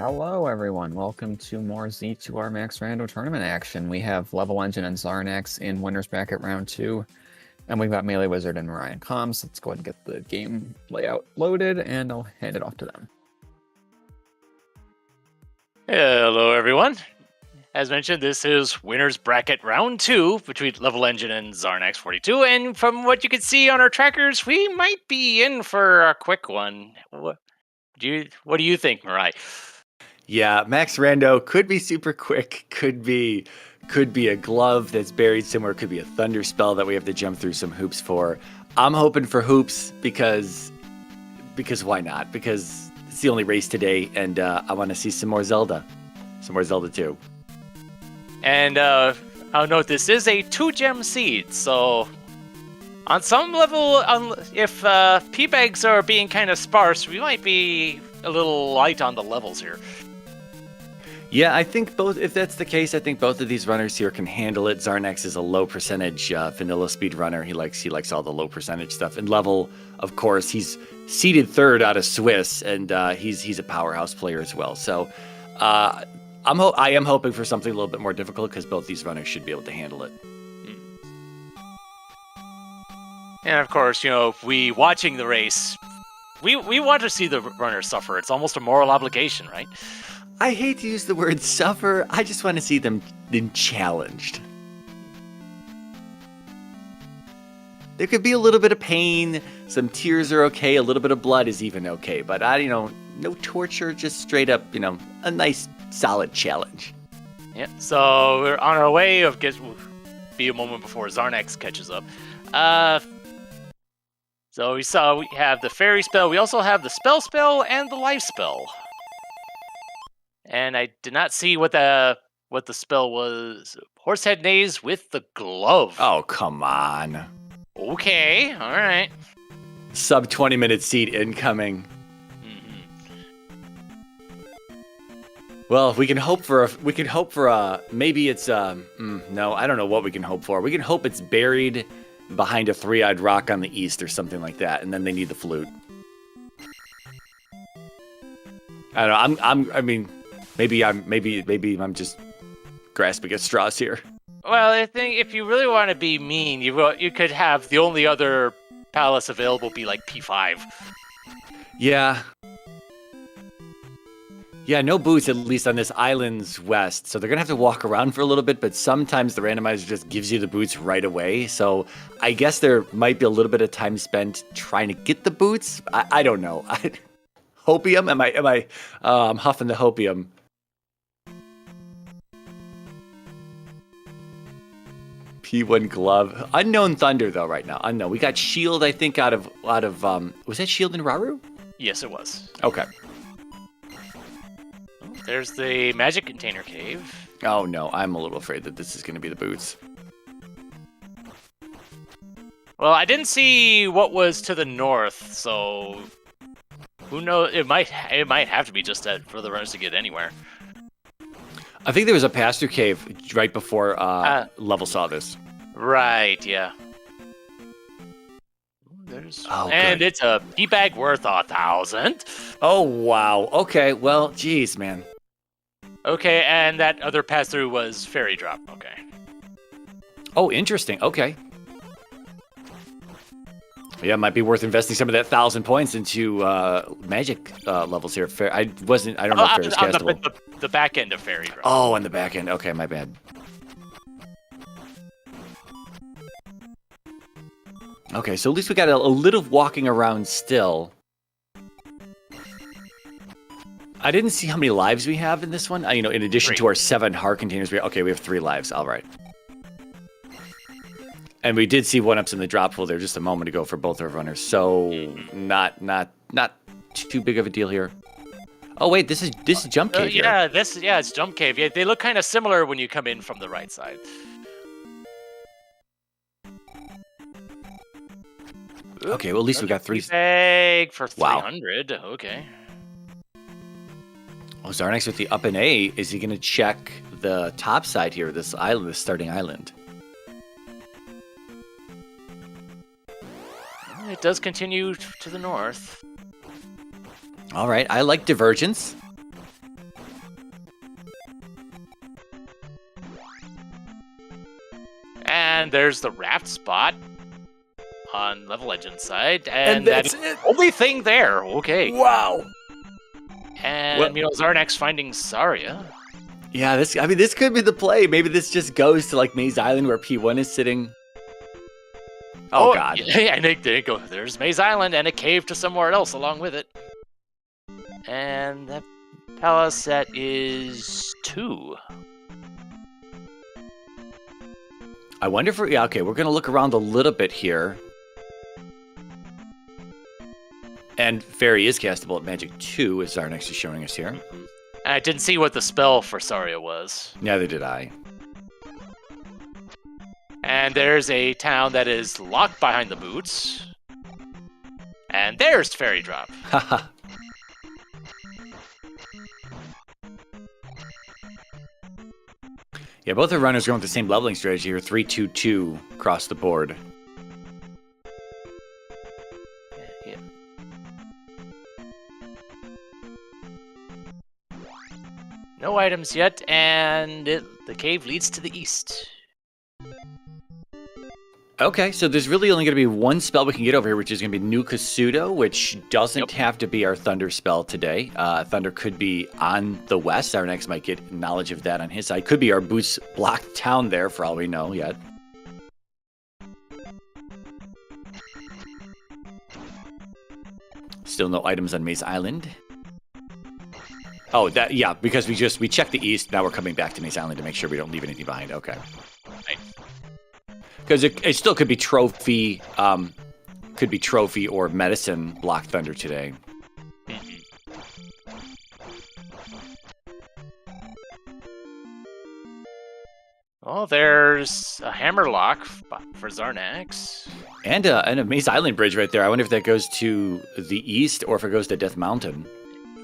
Hello everyone, welcome to more Z2R Max Rando tournament action. We have levelengine and Xarnax in winners bracket round 2, and we've got Melee Wizard and Ryan Comms. Let's go ahead and get the game layout loaded, and I'll hand it off to them. Hello everyone. As mentioned, this is winners bracket round 2 between levelengine and Xarnax42, and from what you can see on our trackers, we might be in for a quick one. What do you think, Mirai? Yeah, Max Rando could be super quick, could be a glove that's buried somewhere, could be a thunder spell that we have to jump through some hoops for. I'm hoping for hoops because why not? Because it's the only race today, and I want to see some more Zelda 2. And I'll note this is a 2-gem seed, so on some level, if P-bags are being kind of sparse, we might be a little light on the levels here. Yeah, I think both. If that's the case, I think both of these runners here can handle it. Xarnax is a low percentage vanilla speed runner. He likes all the low percentage stuff. And level, of course, he's seeded third out of Swiss, and he's a powerhouse player as well. So I am hoping for something a little bit more difficult because both these runners should be able to handle it. And of course, we watching the race, we want to see the runners suffer. It's almost a moral obligation, right? I hate to use the word suffer. I just want to see them challenged. There could be a little bit of pain. Some tears are okay. A little bit of blood is even okay. But no torture. Just straight up, a nice, solid challenge. Yeah. So we're on our way. Be a moment before Xarnax catches up. So we have the fairy spell. We also have the spell and the life spell. And I did not see what the spell was. Horsehead Naze with the glove. Oh, come on. Okay, all right. Sub 20-minute seed incoming. Well, we can hope for maybe it's no, I don't know what we can hope for. We can hope it's buried behind a 3-eyed rock on the east or something like that, and then they need the flute. I don't know. Maybe I'm just grasping at straws here. Well, I think if you really want to be mean, you could have the only other palace available be like P5. Yeah. Yeah, no boots, at least on this island's west. So they're going to have to walk around for a little bit, but sometimes the randomizer just gives you the boots right away. So I guess there might be a little bit of time spent trying to get the boots. I don't know. Hopium? I'm huffing the hopium. P1 glove. Unknown thunder though right now. Unknown. We got shield, I think, out of was that shield in Raru? Yes, it was. Okay. There's the magic container cave. Oh no, I'm a little afraid that this is going to be the boots. Well, I didn't see what was to the north, so who knows? It might have to be just that for the runners to get anywhere. I think there was a pass-through cave right before Level saw this. Right, yeah. And good. it's a P-bag worth 1,000. Oh, wow. Okay, well, geez, man. Okay, and that other pass-through was fairy drop. Okay. Oh, interesting. Okay. Yeah, it might be worth investing some of that 1,000 points into magic levels here. I don't know if fairy's castable. The back end of fairy drop. Oh, on the back end. Okay, my bad. Okay, so at least we got a little walking around still. I didn't see how many lives we have in this one. In addition to our 7 heart containers, we have 3 lives. All right. And we did see 1-ups in the drop pool there just a moment ago for both our runners. So not too big of a deal here. Oh wait, this is jump cave here. Yeah, it's jump cave. Yeah, they look kind of similar when you come in from the right side. Okay, well at least we got 3. Bag for 300. Wow. Okay. Oh, Xarnax with the up and A. Is he going to check the top side here, this island, this starting island? It does continue to the north. All right, I like divergence. there's the raft spot on Level Legend side, and that's that's it. the only thing there. Okay. Wow. And Well- meanwhile, Xarnax finding Saria. Yeah, this could be the play. Maybe this just goes to like Maze Island where P1 is sitting. Oh God. Yeah, and there you go. There's Maze Island and a cave to somewhere else along with it. And that palace set is 2. I wonder if yeah, okay, we're gonna look around a little bit here. And Fairy is castable at Magic 2, as Xarnax is showing us here. I didn't see what the spell for Saria was. Neither did I. And there's a town that is locked behind the boots. And there's Fairy Drop. Haha. Yeah, both the runners going with the same leveling strategy here, 3-2-2 across the board. Yeah. No items yet, and the cave leads to the east. Okay, so there's really only going to be one spell we can get over here, which is going to be New Kasuto, which doesn't have to be our Thunder spell today. Thunder could be on the west. Our next might get knowledge of that on his side. Could be our boots blocked town there, for all we know yet. Still no items on Maze Island. Oh, that yeah, because we checked the east. Now we're coming back to Maze Island to make sure we don't leave anything behind. Okay. Right. Because it still could be trophy or medicine block Thunder today. Well, there's a hammerlock for Xarnax. And a Maze Island bridge right there. I wonder if that goes to the east or if it goes to Death Mountain.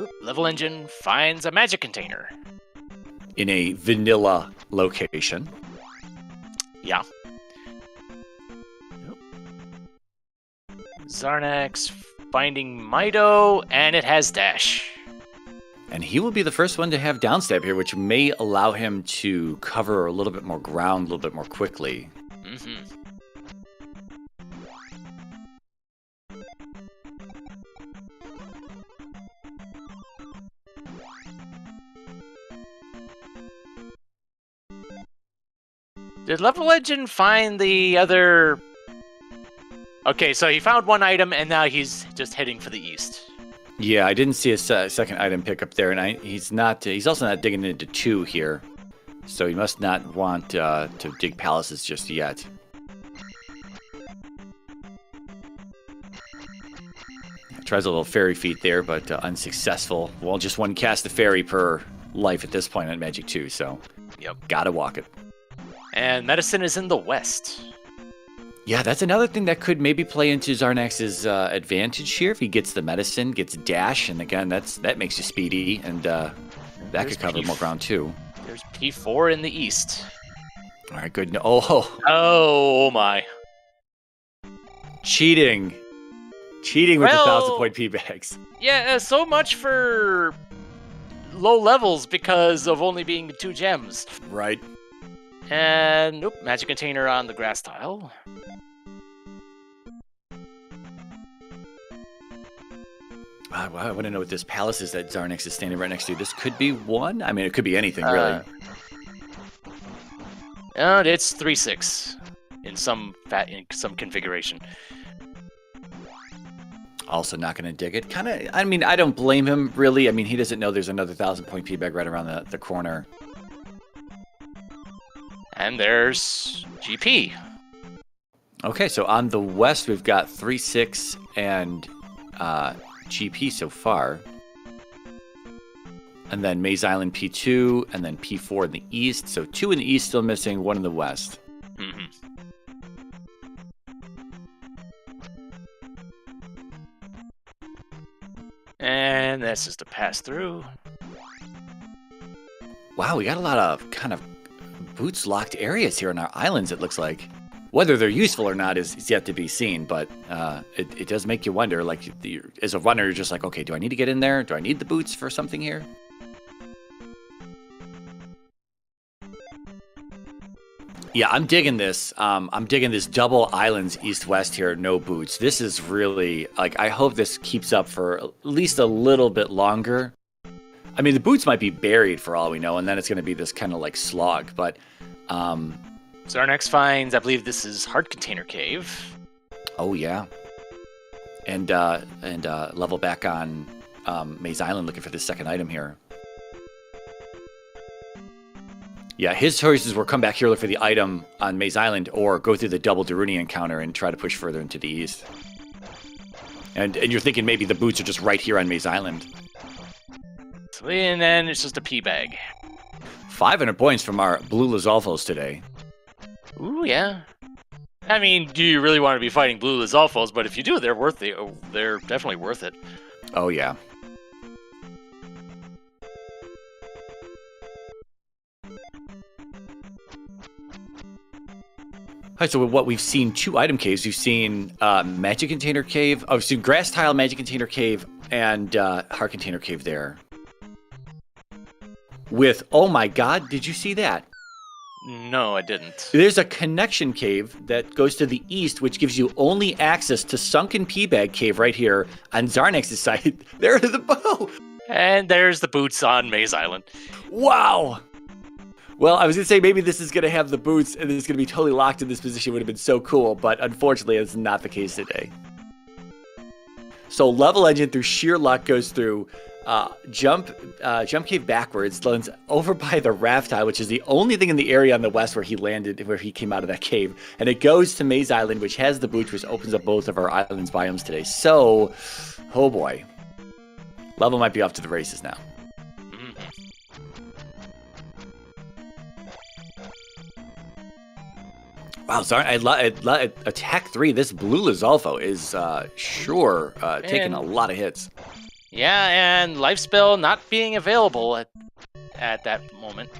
Oop, Level Engine finds a magic container. In a vanilla location. Yeah. Xarnax finding Mido, and it has dash. And he will be the first one to have downstab here, which may allow him to cover a little bit more ground, a little bit more quickly. Mm-hmm. Did Level Legend find the other... Okay, so he found one item, and now he's just heading for the east. Yeah, I didn't see a second item pick up there, and he's also not digging into 2 here. So he must not want to dig palaces just yet. Tries a little fairy feat there, but unsuccessful. Well, just one cast of fairy per life at this point on Magic 2, so Yep. Gotta walk it. And medicine is in the west. Yeah, that's another thing that could maybe play into Xarnax's advantage here. If he gets the medicine, gets dash, and again, that makes you speedy, and that There's could cover more ground too. There's P4 in the east. All right, good. Oh, Oh my. cheating with Well- the 1,000-point P-bags. Yeah, so much for low levels because of only being 2 gems. Right. And nope, magic container on the grass tile. I want to know what this palace is that Xarnax is standing right next to. This could be one. I mean, it could be anything, really. And it's 3/6 in some configuration. Also not going to dig it. Kind of, I mean, I don't blame him, really. I mean, he doesn't know there's another 1,000-point P-bag right around the corner. And there's GP. Okay, so on the west, we've got 3-6 and GP so far. And then Maze Island P2, and then P4 in the east. So 2 in the east still missing, 1 in the west. Mm-hmm. And that's just a pass through. Wow, we got a lot of kind of boots locked areas here on our islands, it looks like. Whether they're useful or not is yet to be seen, but it does make you wonder, like, as a runner, you're just like, okay, do I need to get in there? Do I need the boots for something here? Yeah, I'm digging this. I'm digging this double islands east-west here, no boots. This is really, like, I hope this keeps up for at least a little bit longer. I mean, the boots might be buried for all we know, and then it's going to be this kind of like slog, but... Xarnax finds, I believe this is Heart Container Cave. Oh, yeah. And level back on Maze Island looking for the second item here. Yeah, his choices were come back here, look for the item on Maze Island, or go through the double Daruni encounter and try to push further into the east. And you're thinking maybe the boots are just right here on Maze Island. And then it's just a pea bag. 500 points from our blue Lizalfos today. Ooh, yeah. I mean, do you really want to be fighting blue Lizalfos? But if you do, they're worth it. They're definitely worth it. Oh, yeah. All right, so what we've seen 2 item caves. We've seen Magic Container Cave. Oh, we've seen Grass Tile, Magic Container Cave, and Heart Container Cave there. With, oh my god, did you see that? No, I didn't. There's a connection cave that goes to the east, which gives you only access to Sunken Peabag Cave right here on Xarnax's side. There's the bow! And there's the boots on Maze Island. Wow! Well, I was going to say maybe this is going to have the boots and it's going to be totally locked in this position. It would have been so cool, but unfortunately, it's not the case today. So Level Engine, through sheer luck, goes through Jump Cave backwards, lands over by the Raft Tile, which is the only thing in the area on the west where he landed, where he came out of that cave. And it goes to Maze Island, which has the boots, which opens up both of our islands biomes today. So, oh boy. Level might be off to the races now. Wow, sorry, attack 3. This blue Lizalfo is sure taking a lot of hits. Yeah, and life spell not being available at that moment.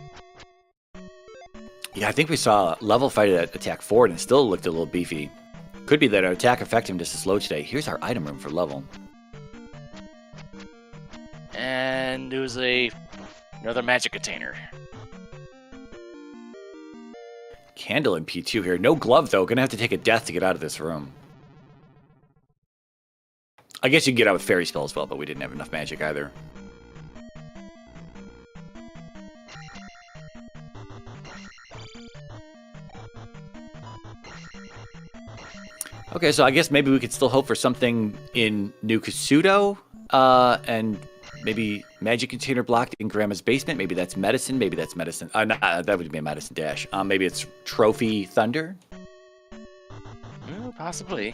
Yeah, I think we saw level fight at attack 4 and it still looked a little beefy. Could be that our attack effect him just as slow today. Here's our item room for level. And it was another magic container. Candle in P2 here. No glove, though. Gonna have to take a death to get out of this room. I guess you can get out with fairy spell as well, but we didn't have enough magic either. Okay, so I guess maybe we could still hope for something in New Kasuto, and maybe magic container blocked in Grandma's basement. Maybe that's medicine. Maybe that's medicine. That would be a medicine dash. Maybe it's Trophy Thunder. Possibly.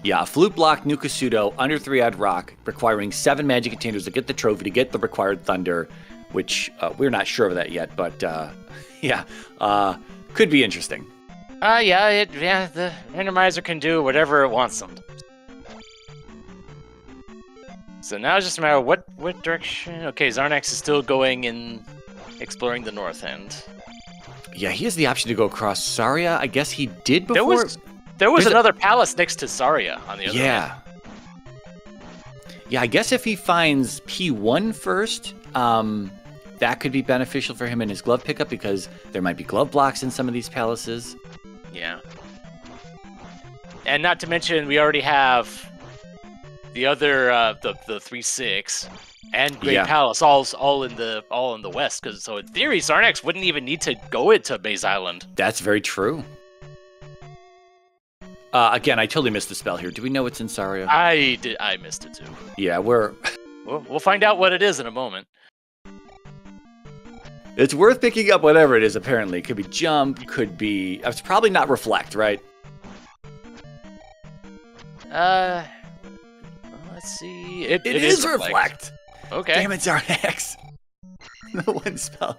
Yeah, flute block New Kasuto under 3-odd rock, requiring 7 magic containers to get the trophy to get the required thunder, which we're not sure of that yet, but yeah, could be interesting. Yeah, the Randomizer can do whatever it wants them. So now it's just a matter of what direction. Okay, Xarnax is still going in, exploring the north end. Yeah, he has the option to go across Saria. I guess he did before. There was another palace next to Saria on the other end. Yeah, I guess if he finds P1 first, that could be beneficial for him in his glove pickup because there might be glove blocks in some of these palaces. Yeah. And not to mention, we already have the other, the 3-6 and Great Palace all in the west. So in theory, Xarnax wouldn't even need to go into Maze Island. That's very true. Again, I totally missed the spell here. Do we know what's in Saria? I missed it too. Yeah, we'll find out what it is in a moment. It's worth picking up whatever it is, apparently. It could be jump, could be... It's probably not reflect, right? Let's see. It is reflect. Okay. Damn it, Xarnax. The one spell.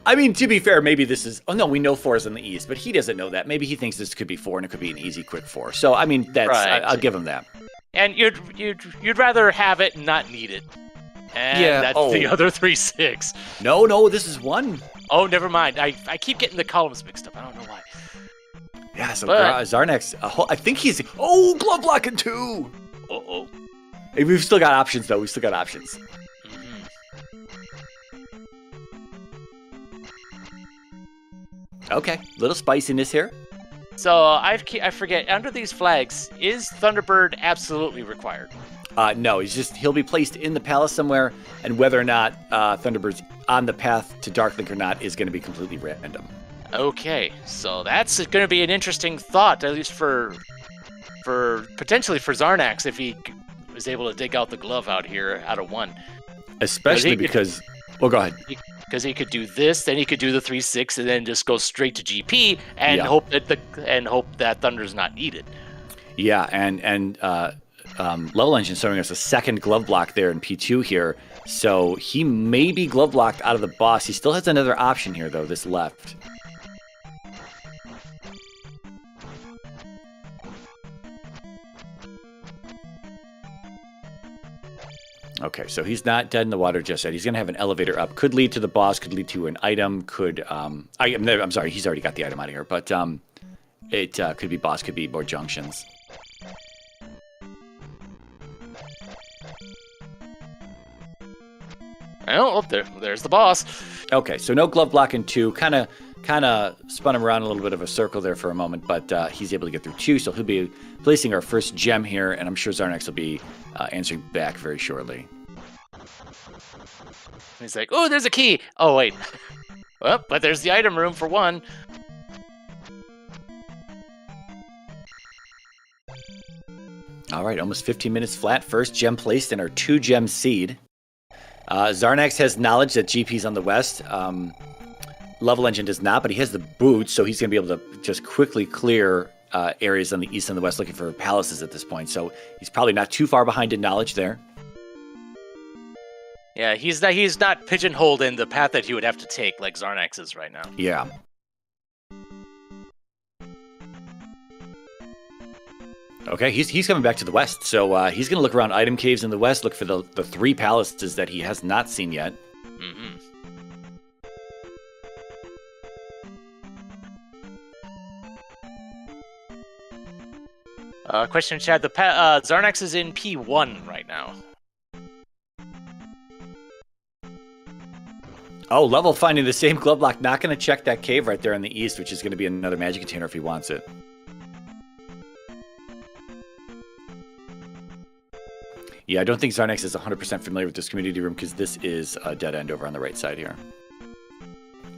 I mean, to be fair, maybe this is... Oh, no, we know 4 is in the east, but he doesn't know that. Maybe he thinks this could be 4, and it could be an easy, quick 4. So, I mean, that's... Right. I'll give him that. And you'd rather have it and not need it. And that's the other 3-6. No, this is 1. Oh, never mind. I keep getting the columns mixed up. I don't know why. Yeah, so Xarnax... I think he's... Oh, glove blocking 2! Uh-oh. We've still got options, though. We've still got options. Okay, little spiciness here. So I forget, under these flags, is Thunderbird absolutely required? No, he'll be placed in the palace somewhere, and whether or not Thunderbird's on the path to Darklink or not is going to be completely random. Okay, so that's going to be an interesting thought, at least for potentially for Xarnax, if he was able to dig out the glove out here out of 1. Especially because... Well, go ahead. Because he could do this, then he could do the 3-6, and then just go straight to GP and hope that Thunder's not needed. Yeah, and Level Engine showing us a second glove block there in P2 here, so he may be glove blocked out of the boss. He still has another option here, though, this left. Okay, so he's not dead in the water just yet. He's going to have an elevator up. Could lead to the boss, could lead to an item, could... I'm sorry, he's already got the item out of here, but it could be boss, could be more junctions. Oh, there's the boss. Okay, so no glove block in 2. Kind of spun him around a little bit of a circle there for a moment, but he's able to get through 2, so he'll be placing our first gem here, and I'm sure Xarnax will be answering back very shortly. He's like, oh, there's a key. Oh, wait. Well, but there's the item room for 1. All right, almost 15 minutes flat. First gem placed in our 2-gem seed. Xarnax has knowledge that GP's on the west. Level Engine does not, but he has the boots, so he's going to be able to just quickly clear areas on the east and the west looking for palaces at this point. So he's probably not too far behind in knowledge there. Yeah, he's not pigeonholed in the path that he would have to take like Xarnax is right now. Yeah. Okay, he's coming back to the west, so he's going to look around item caves in the west, look for the 3 palaces that he has not seen yet. Mm-hmm. Question, Chad. Xarnax is in P1 right now. Oh, Level finding the same glove block. Not going to check that cave right there in the east, which is going to be another magic container if he wants it. Yeah, I don't think Xarnax is 100% familiar with this community room because this is a dead end over on the right side here.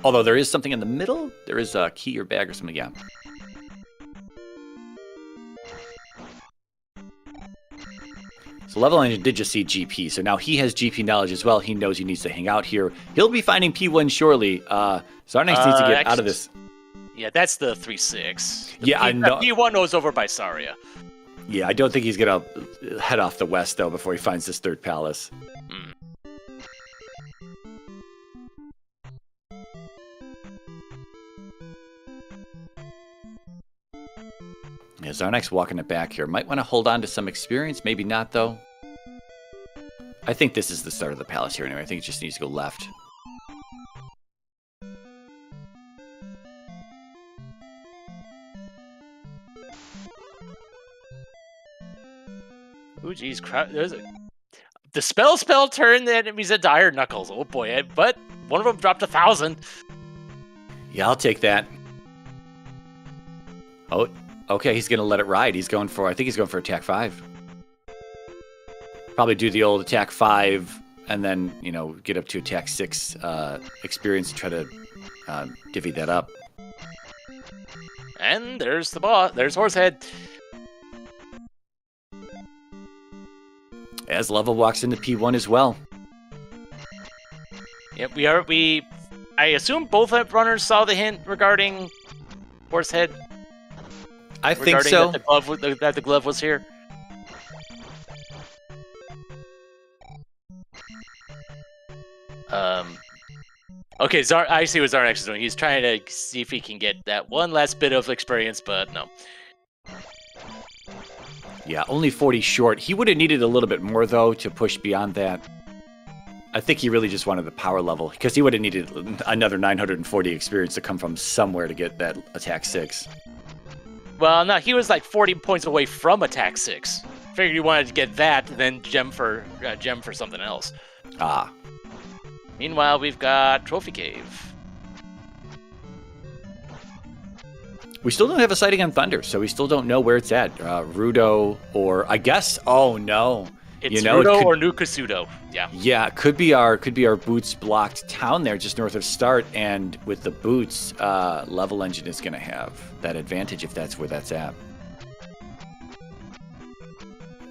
Although there is something in the middle. There is a key or bag or something, yeah. So Level Engine did just see GP, so now he has GP knowledge as well. He knows he needs to hang out here. He'll be finding P1 shortly. Xarnax needs to get out of this. Yeah, that's the 3-6. I know. P1 was over by Saria. Yeah, I don't think he's going to head off the west, though, before he finds this 3rd palace. Mm. Yeah, Xarnax walking it back here. Might want to hold on to some experience. Maybe not, though. I think this is the start of the palace here anyway. I think it just needs to go left. Ooh, geez, the spell turned the enemies into Iron Knuckles. Oh boy, but one of them dropped 1,000. Yeah, I'll take that. Oh, okay, he's gonna let it ride. I think he's going for attack 5. Probably do the old attack 5 and then, get up to attack 6 experience and try to divvy that up. And there's the boss. There's Horsehead. As Level walks into P1 as well. Yep, I assume both runners saw the hint regarding Horsehead. I think so. That the glove was here. Okay, I see what Xarnax is doing. He's trying to see if he can get that one last bit of experience, but no. Yeah, only 40 short. He would have needed a little bit more, though, to push beyond that. I think he really just wanted the power level, because he would have needed another 940 experience to come from somewhere to get that attack 6. Well, no, he was like 40 points away from attack 6. Figured he wanted to get that, then gem for something else. Ah. Meanwhile, we've got Trophy Cave. We still don't have a sighting on Thunder, so we still don't know where it's at. Rudo or I guess. Oh no, It's Rudo or Nukasudo. Yeah. Yeah, could be our boots blocked town there, just north of start. And with the boots, Level Engine is going to have that advantage if that's where that's at.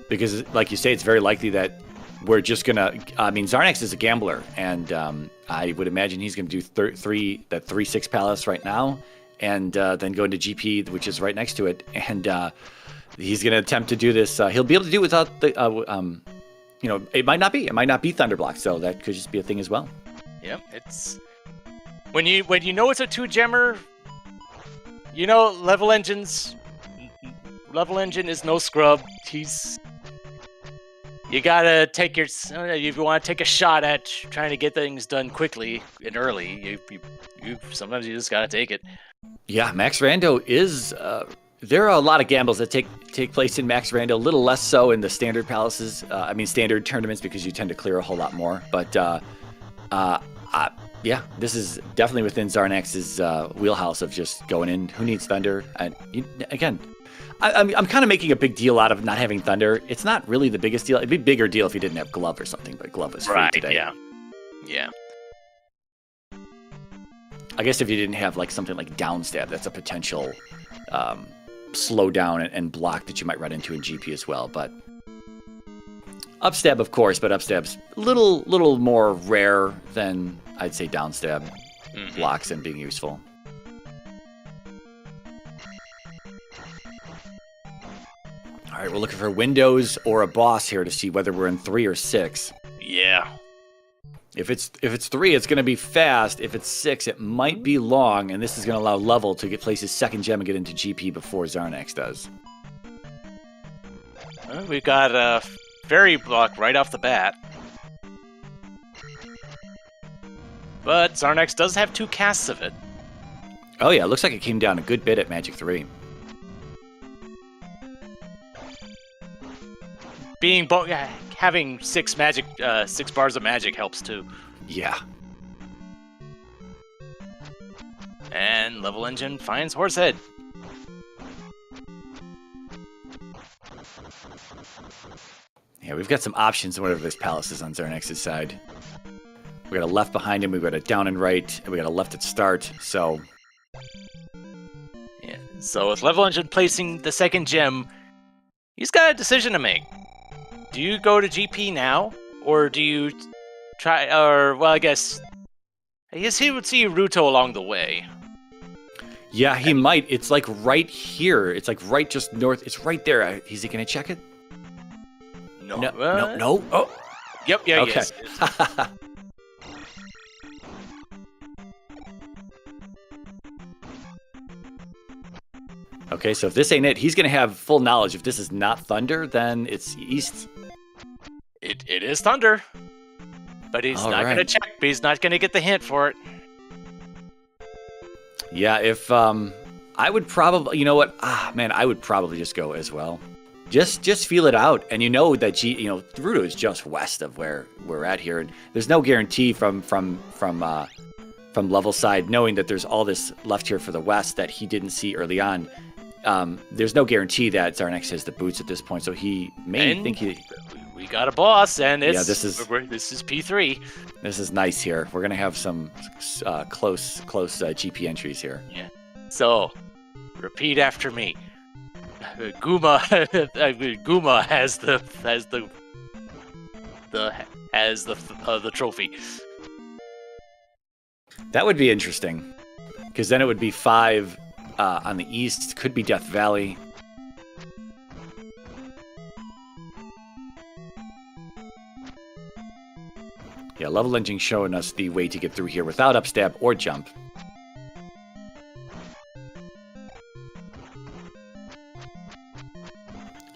Because, like you say, it's very likely that we're just going to... I mean, Xarnax is a gambler, and I would imagine he's going to do 3-6 Palace right now, and then go into GP, which is right next to it, and he's going to attempt to do this. He'll be able to do it without the... you know, it might not be Thunderblock, so that could just be a thing as well. Yep, it's... When you know it's a 2-gemmer, you know Level Engine is no scrub. You gotta take your... If you want to take a shot at trying to get things done quickly and early, you sometimes you just gotta take it. Yeah, Max Rando is... there are a lot of gambles that take place in Max Rando, a little less so in the standard palaces. Standard tournaments, because you tend to clear a whole lot more. But yeah, this is definitely within Xarnax's wheelhouse of just going in. Who needs Thunder? And again, I'm kind of making a big deal out of not having Thunder. It's not really the biggest deal. It'd be a bigger deal if you didn't have Glove or something, but Glove is free today. Yeah. I guess if you didn't have like something like Downstab, that's a potential slow down and block that you might run into in GP as well. But Upstab, of course, but Upstab's a little more rare than I'd say Downstab blocks and being useful. All right, we're looking for windows or a boss here to see whether we're in 3 or 6. Yeah. If it's 3, it's going to be fast. If it's 6, it might be long, and this is going to allow Level to place his second gem and get into GP before Xarnax does. Well, we've got a fairy block right off the bat. But Xarnax does have 2 casts of it. Oh yeah, it looks like it came down a good bit at Magic 3. Having 6 bars of magic helps too. Yeah. And Level Engine finds Horsehead. Yeah, we've got some options in whatever this palace is on Xarnax's side. We got a left behind him, we've got a down and right, and we got a left at start, so... Yeah, so with Level Engine placing the second gem, he's got a decision to make. Do you go to GP now, or do you try, I guess he would see Ruto along the way. Yeah, he might. It's like right here. It's like right just north. It's right there. Is he going to check it? No. No. Oh. Yep, yeah, okay. Yes. Okay, so if this ain't it, he's going to have full knowledge. If this is not Thunder, then it's East. It is Thunder. But he's not going to check, but he's not going to get the hint for it. Yeah, if I would probably, you know what? I would probably just go as well. Just feel it out, and you know that Rudo is just west of where we're at here, and there's no guarantee from Level side, knowing that there's all this left here for the west that he didn't see early on. There's no guarantee that Xarnax has the boots at this point, so he may think he. We got a boss, and it's this is P3. This is nice here. We're gonna have some close GP entries here. Yeah. So, repeat after me. Guma has the trophy. That would be interesting, because then it would be 5 on the east. Could be Death Valley. Yeah, Level Engine showing us the way to get through here without upstab or jump.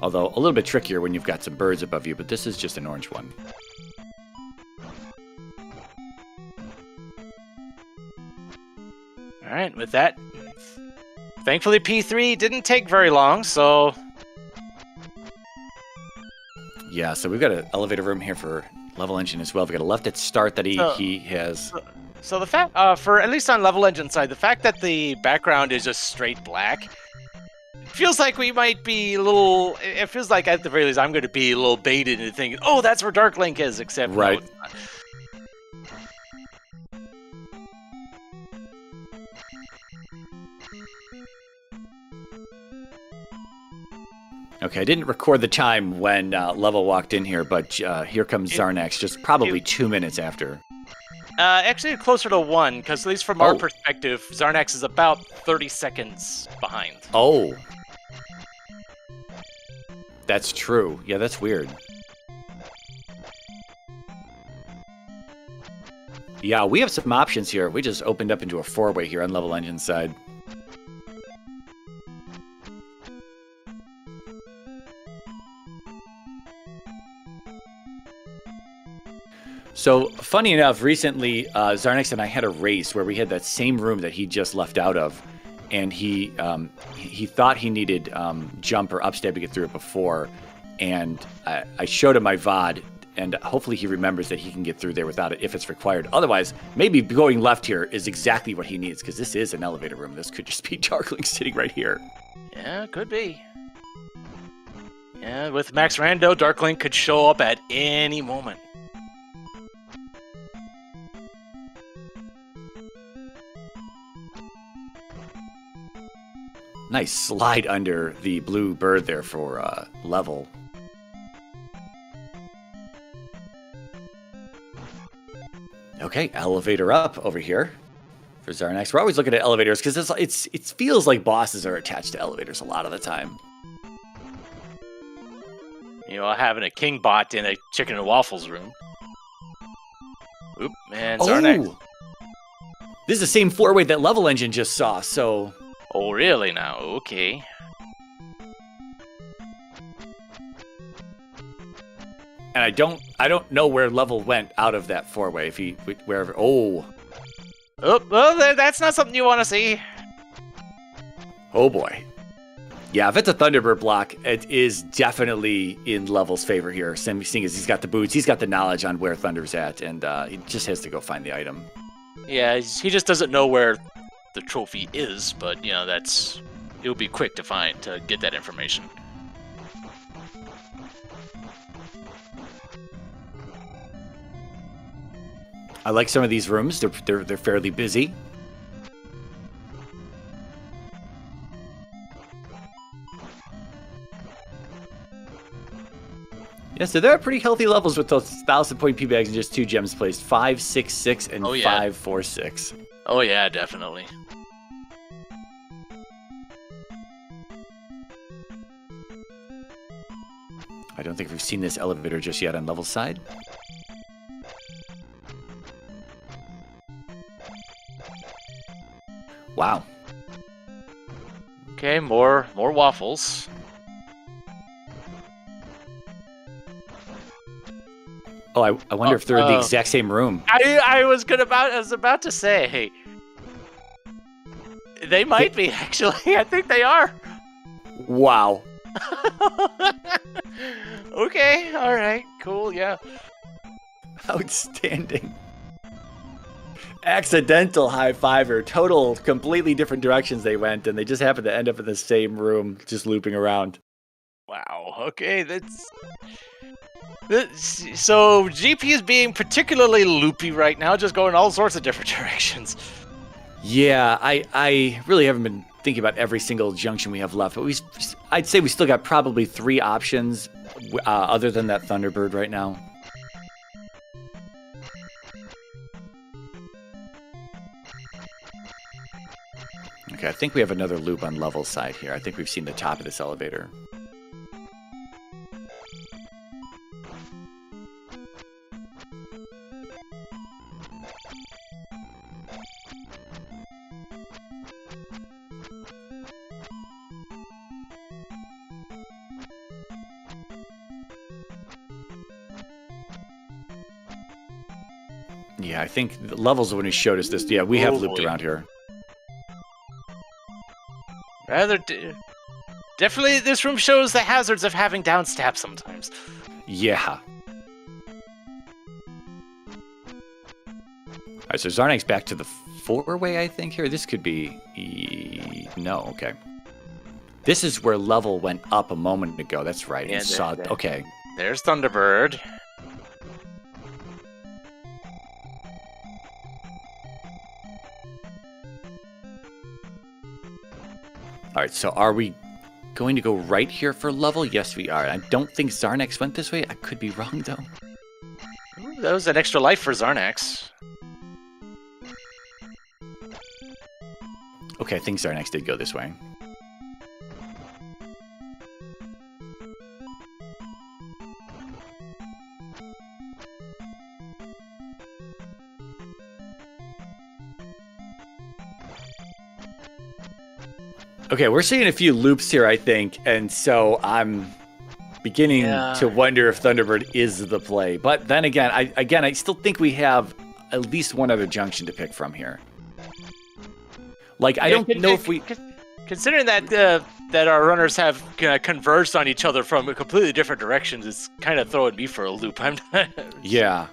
Although a little bit trickier when you've got some birds above you, but this is just an orange one. All right, with that, thankfully P3 didn't take very long, so... Yeah, so we've got an elevator room here for Level Engine as well. We've got a left at start that he has. So the fact, for at least on Level Engine side, the fact that the background is just straight black feels like we might be a little. It feels like at the very least I'm going to be a little baited into thinking, oh, that's where Dark Link is. Except Right. no, it's not. Okay, I didn't record the time when Level walked in here, but here comes Xarnax, just probably 2 minutes after. Actually, closer to 1, because at least from our Oh. perspective, Xarnax is about 30 seconds behind. Oh. That's true. Yeah, that's weird. Yeah, we have some options here. We just opened up into a 4-way here on Level Engine side. So, funny enough, recently, Xarnax and I had a race where we had that same room that he just left out of, and he thought he needed jump or upstab to get through it before, and I showed him my VOD, and hopefully he remembers that he can get through there without it if it's required. Otherwise, maybe going left here is exactly what he needs, because this is an elevator room. This could just be Dark Link sitting right here. Yeah, could be. Yeah, with Max Rando, Dark Link could show up at any moment. Nice slide under the blue bird there for Level. Okay, elevator up over here for Xarnax. We're always looking at elevators because it feels like bosses are attached to elevators a lot of the time. You know, having a king bot in a chicken and waffles room. Oop, and Xarnax. Oh! This is the same 4-way that Level Engine just saw, so... Oh, really now? Okay. And I don't know where Level went out of that 4-way. If he wherever. Oh, Well, that's not something you want to see. oh boy. Yeah, if it's a Thunderbird block, it is definitely in Level's favor here. Seeing as he's got the boots, he's got the knowledge on where Thunder's at, and he just has to go find the item. Yeah, he just doesn't know where the trophy is, but you know it'll be quick to get that information. I like some of these rooms. They're fairly busy. Yeah, so there are pretty healthy levels with those 1,000-point P bags and just 2 gems placed. 5, 6, 6, and Oh, yeah. 5, 4, 6. Oh yeah, definitely. I don't think we've seen this elevator just yet on Level's side. Wow. Okay, more waffles. Oh, I wonder if they're in the exact same room. I was about to say, they might be actually. I think they are. Wow. Okay, all right, cool, yeah. Outstanding. Accidental high fiver. Total, completely different directions they went, and they just happened to end up in the same room, just looping around. Wow. Okay, so GP is being particularly loopy right now, just going all sorts of different directions. Yeah, I really haven't been thinking about every single junction we have left, but I'd say we still got probably 3 options other than that Thunderbird right now. Okay, I think we have another loop on Level's side here. I think we've seen the top of this elevator. Yeah, I think Level's the one who showed us this. Yeah, we have looped around here. Definitely, this room shows the hazards of having downstab sometimes. Yeah. All right, so Xarnax back to the 4-way, I think, here. This could be... No, okay. This is where level went up a moment ago. That's right. Yeah, Okay. There's Thunderbird. All right, so are we going to go right here for level? Yes, we are. I don't think Xarnax went this way. I could be wrong, though. Ooh, that was an extra life for Xarnax. Okay, I think Xarnax did go this way. Okay, we're seeing a few loops here, I think, and so I'm beginning to wonder if Thunderbird is the play. But then again, I still think we have at least one other junction to pick from here. Like, I don't know if we... Considering that that our runners have converged on each other from completely different directions, it's kind of throwing me for a loop. Yeah.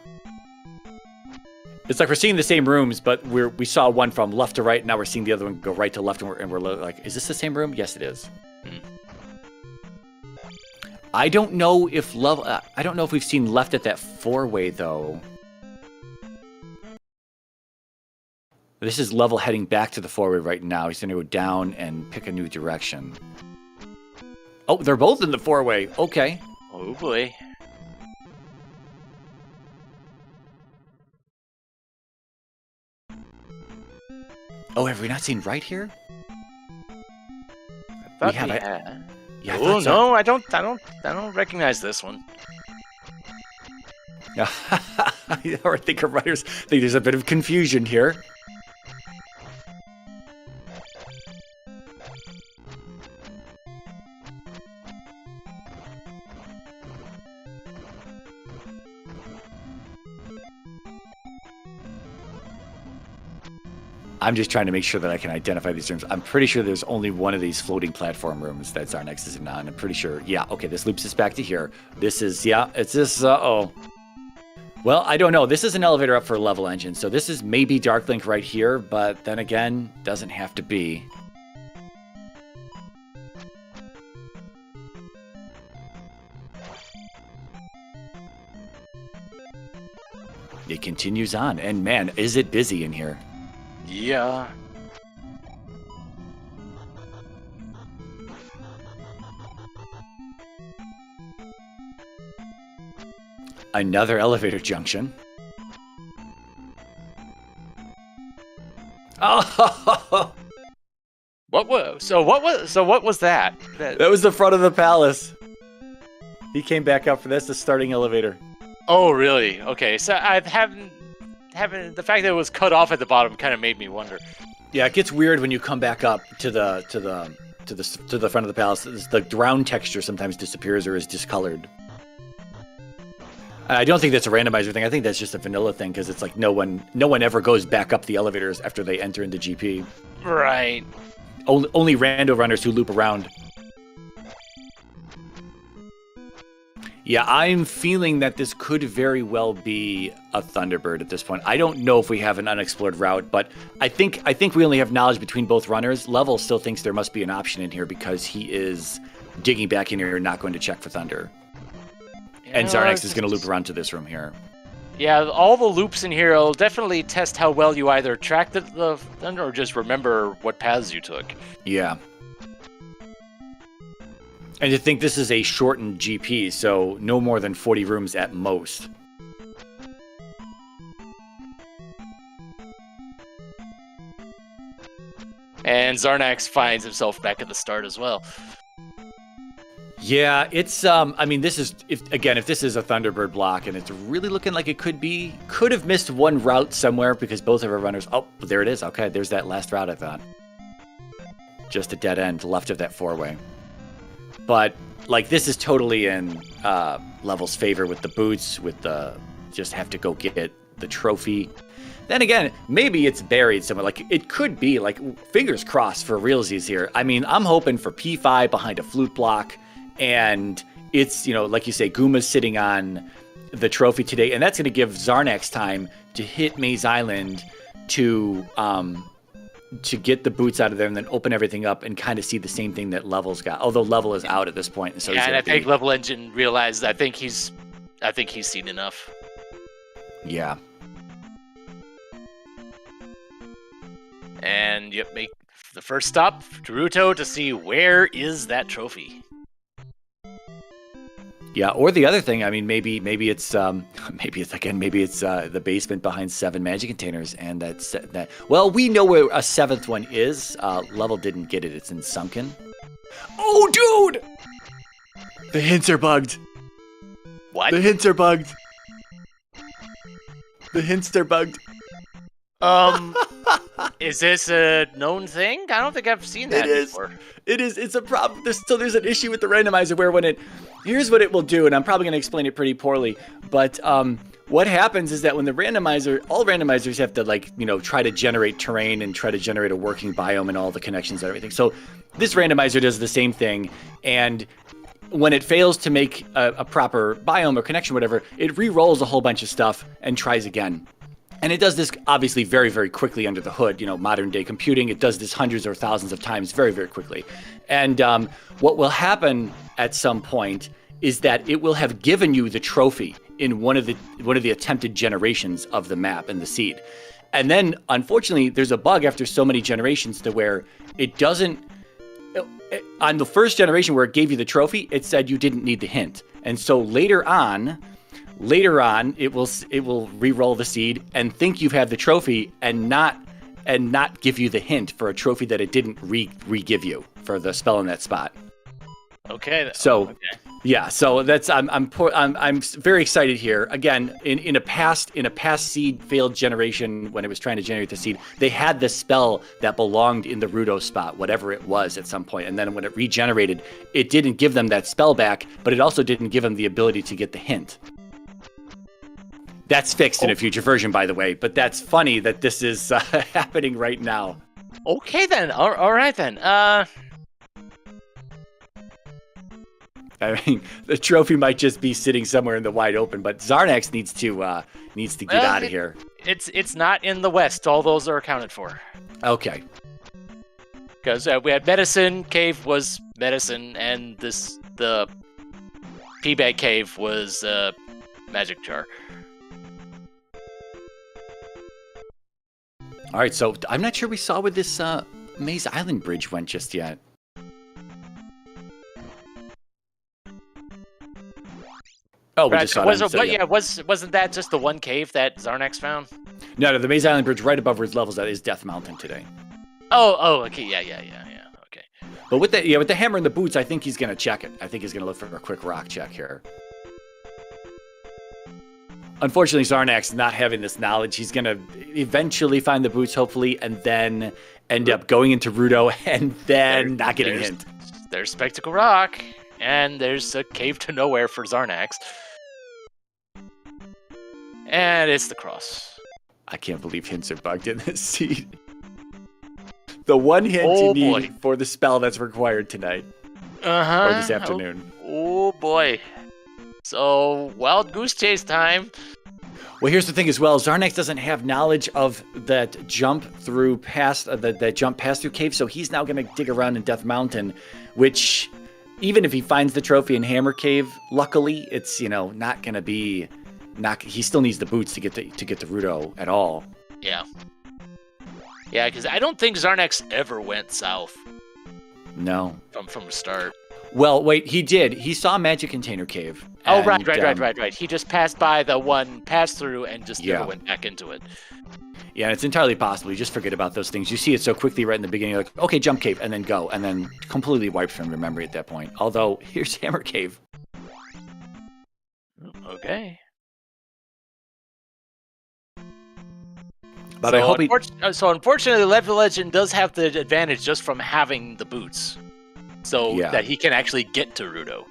It's like we're seeing the same rooms, but we saw one from left to right, now we're seeing the other one go right to left, and we're like, is this the same room? Yes, it is. I don't know if I don't know if we've seen left at that 4-way, though. This is level heading back to the 4-way right now. He's going to go down and pick a new direction. Oh, they're both in the 4-way. Okay. Oh, boy. Oh, have we not seen right here? I thought we had. Yeah, oh no, I don't recognize this one. Yeah, I think our writers think there's a bit of confusion here. I'm just trying to make sure that I can identify these rooms. I'm pretty sure there's only one of these floating platform rooms that Xarnax is on. I'm pretty sure. Yeah, okay, this loops us back to here. This is, yeah, it's this, uh-oh. Well, I don't know. This is an elevator up for level engine, so this is maybe Darklink right here, but then again, doesn't have to be. It continues on, and man, is it busy in here. Yeah. Another elevator junction. Oh! What was that? That was the front of the palace. He came back up for this, the starting elevator. Oh, really? Okay, so I haven't the fact that it was cut off at the bottom kind of made me wonder. Yeah, it gets weird when you come back up to the front of the palace. The ground texture sometimes disappears or is discolored. I don't think that's a randomizer thing. I think that's just a vanilla thing because it's like no one ever goes back up the elevators after they enter into GP. Right. Only rando runners who loop around. Yeah, I'm feeling that this could very well be a Thunderbird at this point. I don't know if we have an unexplored route, but I think we only have knowledge between both runners. Level still thinks there must be an option in here because he is digging back in here and not going to check for Thunder. Yeah, and Xarnax is going to loop around to this room here. Yeah, all the loops in here will definitely test how well you either track the Thunder or just remember what paths you took. Yeah. And to think this is a shortened GP, so no more than 40 rooms at most. And Xarnax finds himself back at the start as well. Yeah, it's I mean, this is if this is a Thunderbird block and it's really looking like it could have missed one route somewhere because both of our runners. Oh, there it is. Okay, there's that last route I thought. Just a dead end left of that 4-way. But like this is totally in Level's favor with the boots, with the just have to go get the trophy. Then again, maybe it's buried somewhere. Like it could be like fingers crossed for realsies here. I mean, I'm hoping for P5 behind a flute block, and it's like you say, Guma's sitting on the trophy today, and that's going to give Xarnax time to hit Maze Island to get the boots out of there and then open everything up and kind of see the same thing that Level's got. Although Level is out at this point, so and I think Level Engine realized. I think he's seen enough. Yeah. And you make the first stop, Gerudo, to see where is that trophy. Yeah, or the other thing, I mean, maybe it's the basement behind 7 magic containers, and that. Well, we know where a 7th one is. Level didn't get it; it's in Sunken. Oh, dude! The hints are bugged. What? The hints are bugged. The hints are bugged. Is this a known thing? I don't think I've seen that before. It is. It's a problem. There's an issue with the randomizer where here's what it will do, and I'm probably going to explain it pretty poorly, but what happens is that when all randomizers have to try to generate terrain and try to generate a working biome and all the connections and everything. So this randomizer does the same thing, and when it fails to make a proper biome or connection, whatever, it re-rolls a whole bunch of stuff and tries again. And it does this obviously very, very quickly under the hood. Modern day computing, it does this hundreds or thousands of times very, very quickly. And what will happen at some point is that it will have given you the trophy in one of the attempted generations of the map and the seed. And then, unfortunately, there's a bug after so many generations to where it doesn't. On the first generation where it gave you the trophy, it said you didn't need the hint. And so later on, it will re-roll the seed and think you have the trophy and not give you the hint for a trophy that it didn't re-give you for the spell in that spot. Okay. So yeah, so that's I'm very excited here. Again, in a past seed failed generation when it was trying to generate the seed, they had the spell that belonged in the Rudo spot, whatever it was at some point, and then when it regenerated, it didn't give them that spell back, but it also didn't give them the ability to get the hint. That's fixed in a future version, by the way, but that's funny that this is happening right now. Okay, then. All right, then. I mean, the trophy might just be sitting somewhere in the wide open, but Xarnax needs to get out of here. It's not in the West. All those are accounted for. Okay. Because we had Medicine Cave was Medicine, and the Peabag Cave was Magic Jar. All right, so I'm not sure we saw where this Maze Island bridge went just yet. Oh, we just saw it. Wasn't that just the one cave that Xarnax found? No, the Maze Island bridge right above where his levels at is Death Mountain today. Oh, okay, yeah, okay. But with the hammer and the boots, I think he's gonna check it. I think he's gonna look for a quick rock check here. Unfortunately, Xarnax not having this knowledge, he's gonna eventually find the boots, hopefully, and then end up going into Rudo and then not getting a hint. There's Spectacle Rock, and there's a cave to nowhere for Xarnax. And it's the cross. I can't believe hints are bugged in this seed. The one hint you need for the spell that's required tonight. Or this afternoon. Oh boy. So, Wild Goose Chase time. Well, here's the thing as well. Xarnax doesn't have knowledge of that jump through past that jump past through cave, so he's now going to dig around in Death Mountain, which even if he finds the trophy in Hammer Cave, luckily it's not going to be. He still needs the boots to get to Rudo at all. Yeah. Yeah, because I don't think Xarnax ever went south. No. From the start. Well, wait, he did. He saw Magic Container Cave. Oh, right. He just passed by the one pass-through and just never went back into it. Yeah, and it's entirely possible. You just forget about those things. You see it so quickly right in the beginning, you're like, okay, jump cave, and then go, and then completely wipes from your memory at that point. Although, here's Hammer Cave. Okay. But so unfortunately, Level Legend does have the advantage just from having the boots. So that he can actually get to Rudo.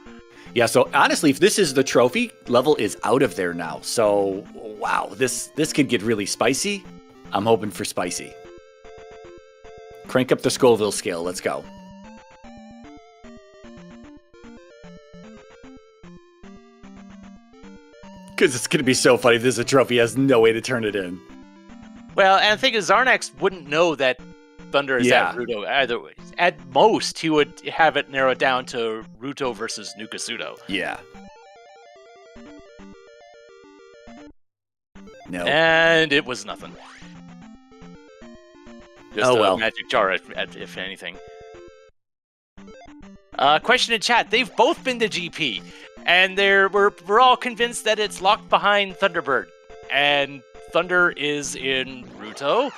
Yeah, so honestly, if this is the trophy, Level is out of there now. So, wow, this could get really spicy. I'm hoping for spicy. Crank up the Scoville scale. Let's go. Because it's going to be so funny. There's a trophy, he has no way to turn it in. Well, and the thing is, Xarnax wouldn't know that Thunder is at Ruto either. At most, he would have it narrowed down to Ruto versus Nukasudo. Yeah. No. And it was nothing. Just a magic jar, if anything. Question in chat. They've both been to GP, and we're all convinced that it's locked behind Thunderbird. And Thunder is in Ruto,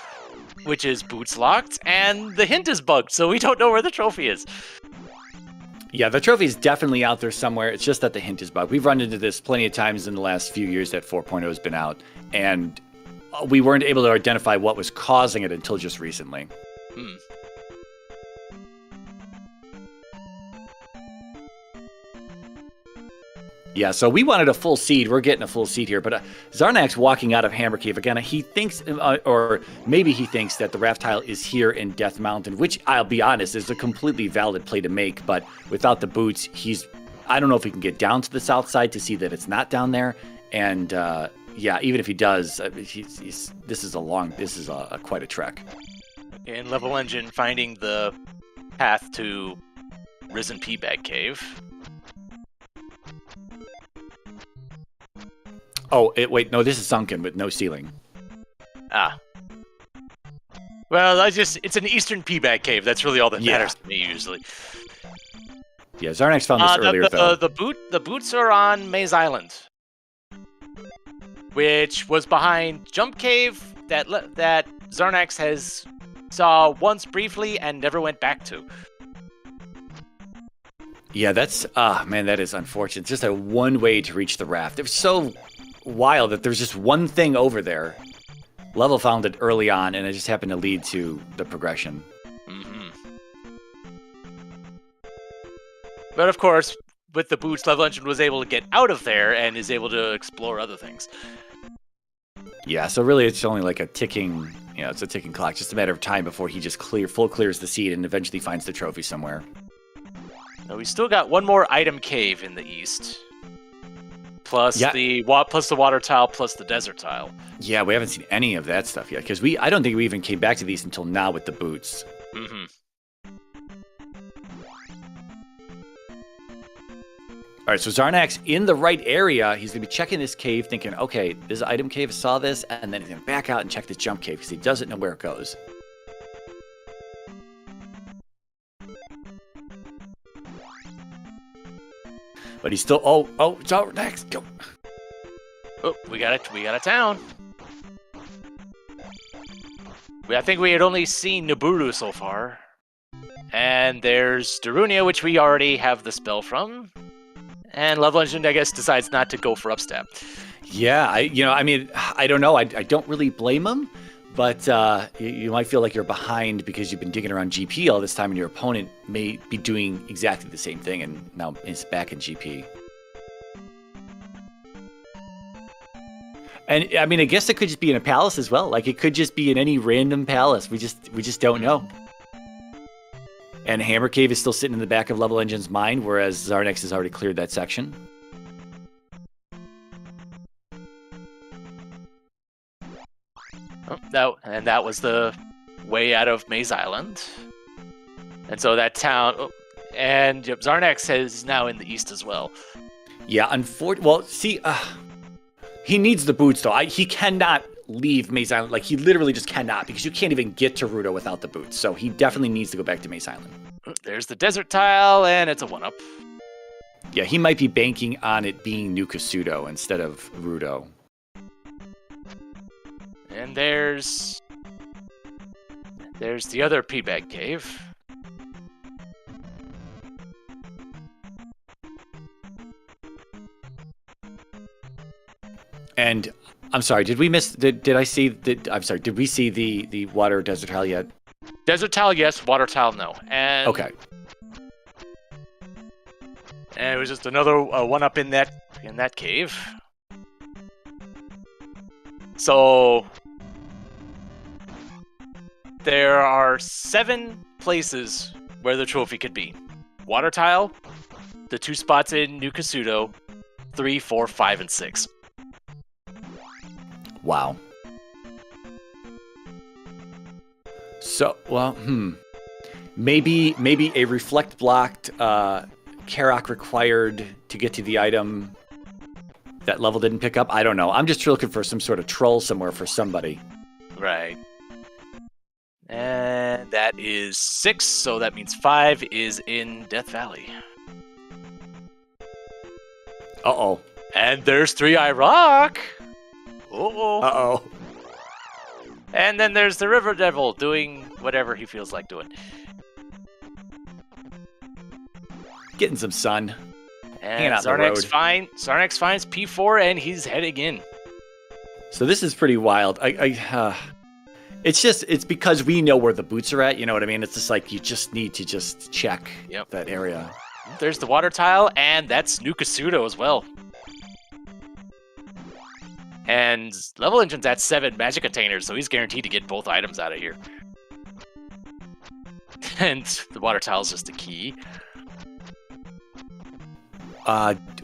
which is boots locked, and the hint is bugged, so we don't know where the trophy is. Yeah, the trophy is definitely out there somewhere. It's just that the hint is bugged. We've run into this plenty of times in the last few years that 4.0 has been out, and we weren't able to identify what was causing it until just recently. Yeah, so we wanted a full seed. We're getting a full seed here, but Xarnax walking out of Hammer Cave again. He thinks, or maybe he thinks that the raft tile is here in Death Mountain, which I'll be honest is a completely valid play to make. But without the boots, I don't know if he can get down to the south side to see that it's not down there. And yeah, even if he does, this is quite a trek. In Level Engine, finding the path to Risen P-Bag Cave. Oh, wait, no, this is sunken with no ceiling. Ah. Well, it's an Eastern P-Bag Cave. That's really all that matters to me, usually. Yeah, Xarnax found this earlier, though. The boots are on Maze Island, which was behind Jump Cave that Xarnax saw once briefly and never went back to. Yeah, that's... man, that is unfortunate. It's just a one way to reach the raft. It was so wild that there's just one thing over there. Level found it early on, and it just happened to lead to the progression. Mm-hmm. But of course, with the boots, Level Engine was able to get out of there and is able to explore other things. Yeah, so really it's only like a ticking... it's a ticking clock. Just a matter of time before he just full clears the seed and eventually finds the trophy somewhere. Now we still got one more item cave in the east. Plus the water tile, plus the desert tile. Yeah, we haven't seen any of that stuff yet, because I don't think we even came back to these until now with the boots. Mm-hmm. All right, so Xarnax in the right area. He's going to be checking this cave, thinking, okay, this item cave, saw this, and then he's going to back out and check this jump cave, because he doesn't know where it goes. But he's still... Oh, Xarnax, go! Oh, we got a town. I think we had only seen Nibiru so far. And there's Darunia, which we already have the spell from. And Level Engine, I guess, decides not to go for upstep. Yeah, I don't know. I don't really blame him, but you might feel like you're behind because you've been digging around GP all this time, and your opponent may be doing exactly the same thing, and now is back in GP. And I mean, I guess it could just be in a palace as well. Like, it could just be in any random palace. We just don't know. And Hammer Cave is still sitting in the back of Level Engine's mind, whereas Xarnax has already cleared that section. Oh, that was the way out of Maze Island. And so that town... Oh, and Xarnax is now in the east as well. Yeah, well, see... he needs the boots, though. He cannot leave Maze Island. Like, he literally just cannot, because you can't even get to Ruto without the boots. So he definitely needs to go back to Maze Island. There's the desert tile, and it's a 1-up. Yeah, he might be banking on it being Nukasudo instead of Ruto. And there's the other P-Bag Cave. And I'm sorry, did we miss? Did I see? I'm sorry, did we see the water desert tile yet? Desert tile, yes. Water tile, no. And okay. And it was just another 1-up in that cave. So there are 7 places where the trophy could be: water tile, the 2 spots in Nukasudo, 3, 4, 5, and 6. Wow. So, well, maybe a reflect blocked Karak required to get to the item that level didn't pick up. I don't know. I'm just looking for some sort of troll somewhere for somebody. Right. And that is 6, so that means 5 is in Death Valley. Uh-oh. And there's 3-Eye Rock. Uh-oh. Uh-oh. And then there's the River Devil doing whatever he feels like doing. Getting some sun. And out the road. Xarnax finds P4 and he's heading in. So this is pretty wild. It's because we know where the boots are at, you know what I mean? It's just like you just need to just check that area. There's the water tile, and that's Nukasudo as well. And Level Engine's at 7 magic containers, so he's guaranteed to get both items out of here. And the water tile is just a key.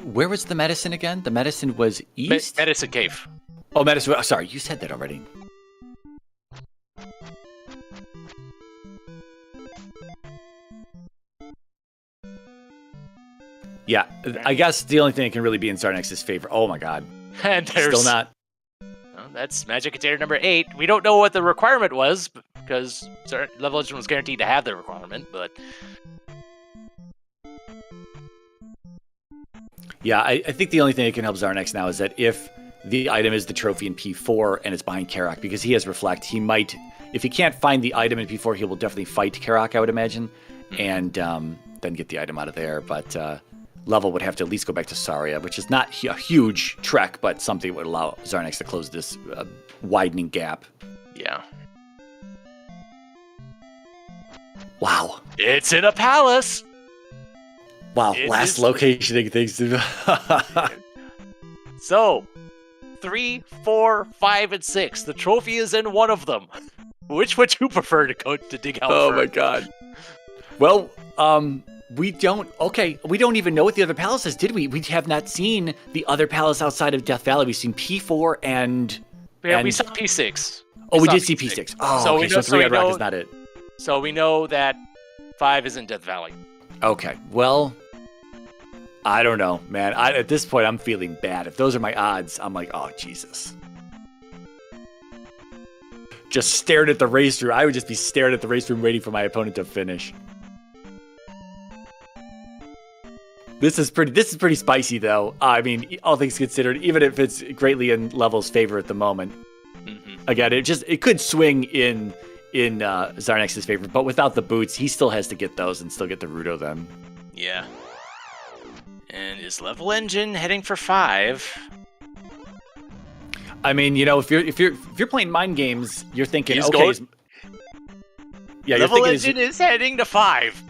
Where was the medicine again? The medicine was east? Medicine Cave. Oh, medicine. Oh, sorry, you said that already. Yeah, I guess the only thing that can really be in Xarnax's favor. Oh my god. And there's still not. Well, that's magic container number 8. We don't know what the requirement was because Level Engine was guaranteed to have the requirement, but yeah, I think the only thing that can help Xarnax now is that if the item is the trophy in P4 and it's behind Karak, because he has Reflect, he might, if he can't find the item in P4, he will definitely fight Karak, I would imagine, and then get the item out of there. But Level would have to at least go back to Saria, which is not a huge trek, but something that would allow Xarnax to close this widening gap. Yeah. Wow. It's in a palace! Wow, last locationing things. So, 3, 4, 5, and 6. The trophy is in one of them. Which would you prefer to go to dig out Oh first? my god. Well, we don't even know what the other palace is, did we? We have not seen the other palace outside of Death Valley. We've seen P4 and... Yeah, we saw P6. Oh, we did see P6. Oh, so okay, so 3-Eyed Rock is not it. So we know that 5 is in Death Valley. Okay, well, I don't know, man. At this point, I'm feeling bad. If those are my odds, I'm like, oh, Jesus. Just stared at the race room. I would just be staring at the race room waiting for my opponent to finish. This is pretty spicy, though. I mean, all things considered, even if it's greatly in Level's favor at the moment. Mm-hmm. Again, it could swing in Xarnax's favor, but without the boots, he still has to get those and still get the Rudo then. Yeah. And is Level Engine heading for 5? I mean, you know, if you're playing mind games, you're thinking, He's okay, going- yeah, Level Engine is heading to 5.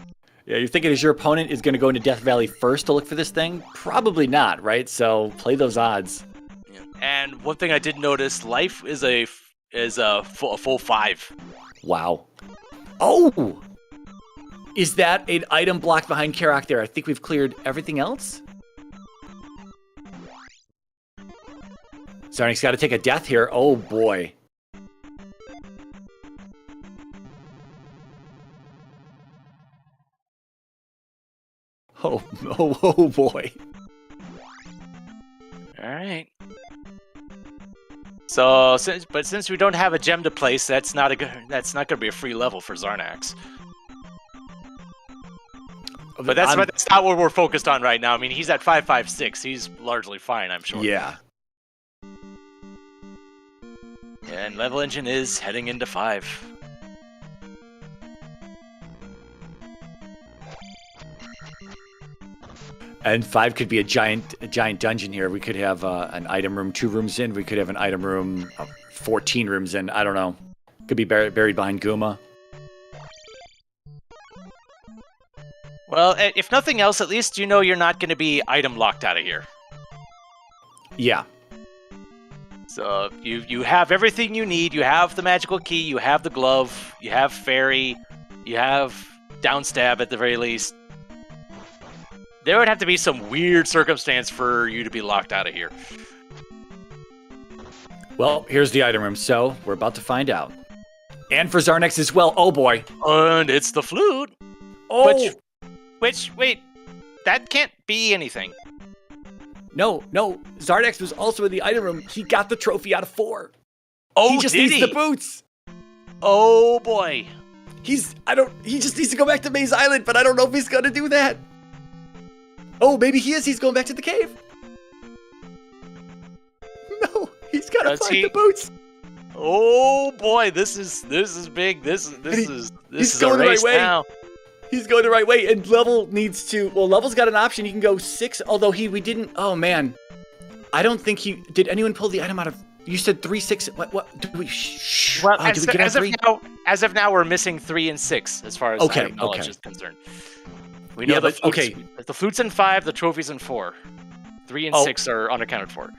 Yeah, you're thinking, is your opponent is going to go into Death Valley first to look for this thing? Probably not, right? So play those odds. Yeah. And one thing I did notice, life is a full 5. Wow. Oh! Is that an item blocked behind Karak there? I think we've cleared everything else. Xarnax got to take a death here. Oh, boy. Oh boy. All right. So, since we don't have a gem to place, that's not going to be a free level for Xarnax. But that's not what we're focused on right now. I mean, he's at 556. He's largely fine, I'm sure. Yeah. And Level Engine is heading into 5. And 5 could be a giant dungeon here. We could have an item room 2 rooms in. We could have an item room 14 rooms in. I don't know. Could be buried behind Guma. Well, if nothing else, at least you know you're not going to be item locked out of here. Yeah. So you have everything you need. You have the magical key. You have the glove. You have fairy. You have downstab at the very least. There would have to be some weird circumstance for you to be locked out of here. Well, here's the item room, so we're about to find out. And for Xarnax as well. Oh boy. And it's the flute. Oh. Which, wait, that can't be anything. No. Xarnax was also in the item room. He got the trophy out of 4. Oh, he just needs the boots. Oh boy. He just needs to go back to Maze Island, but I don't know if he's gonna do that. Oh, maybe he is. He's going back to the cave. No, he's gotta find the boots. Oh boy, this is big. This is going a the right race way. now. He's going the right way, and Level needs to. Well, Level's got an option. He can go 6. Although we didn't. Oh man, I don't think he did. Anyone pull the item out of? You said 3, 6. What? Do we? Shh. Well, did we get as of now, we're missing 3 and 6 as far as item knowledge is concerned. We know the flute's in 5, the trophy's in 4. 3 and 6 are unaccounted for.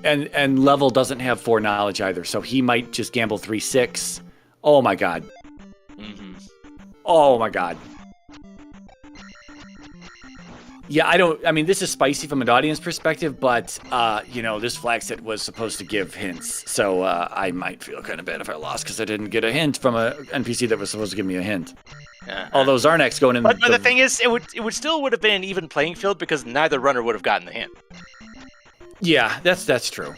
And Level doesn't have 4 knowledge either, so he might just gamble 3, 6. Oh my god. Mm-hmm. Oh my god. Yeah, I mean, this is spicy from an audience perspective, but, this flag set was supposed to give hints. So I might feel kind of bad if I lost because I didn't get a hint from a NPC that was supposed to give me a hint. Although Xarnax going in but the thing is, it would have been an even playing field because neither runner would have gotten the hint. Yeah, that's true.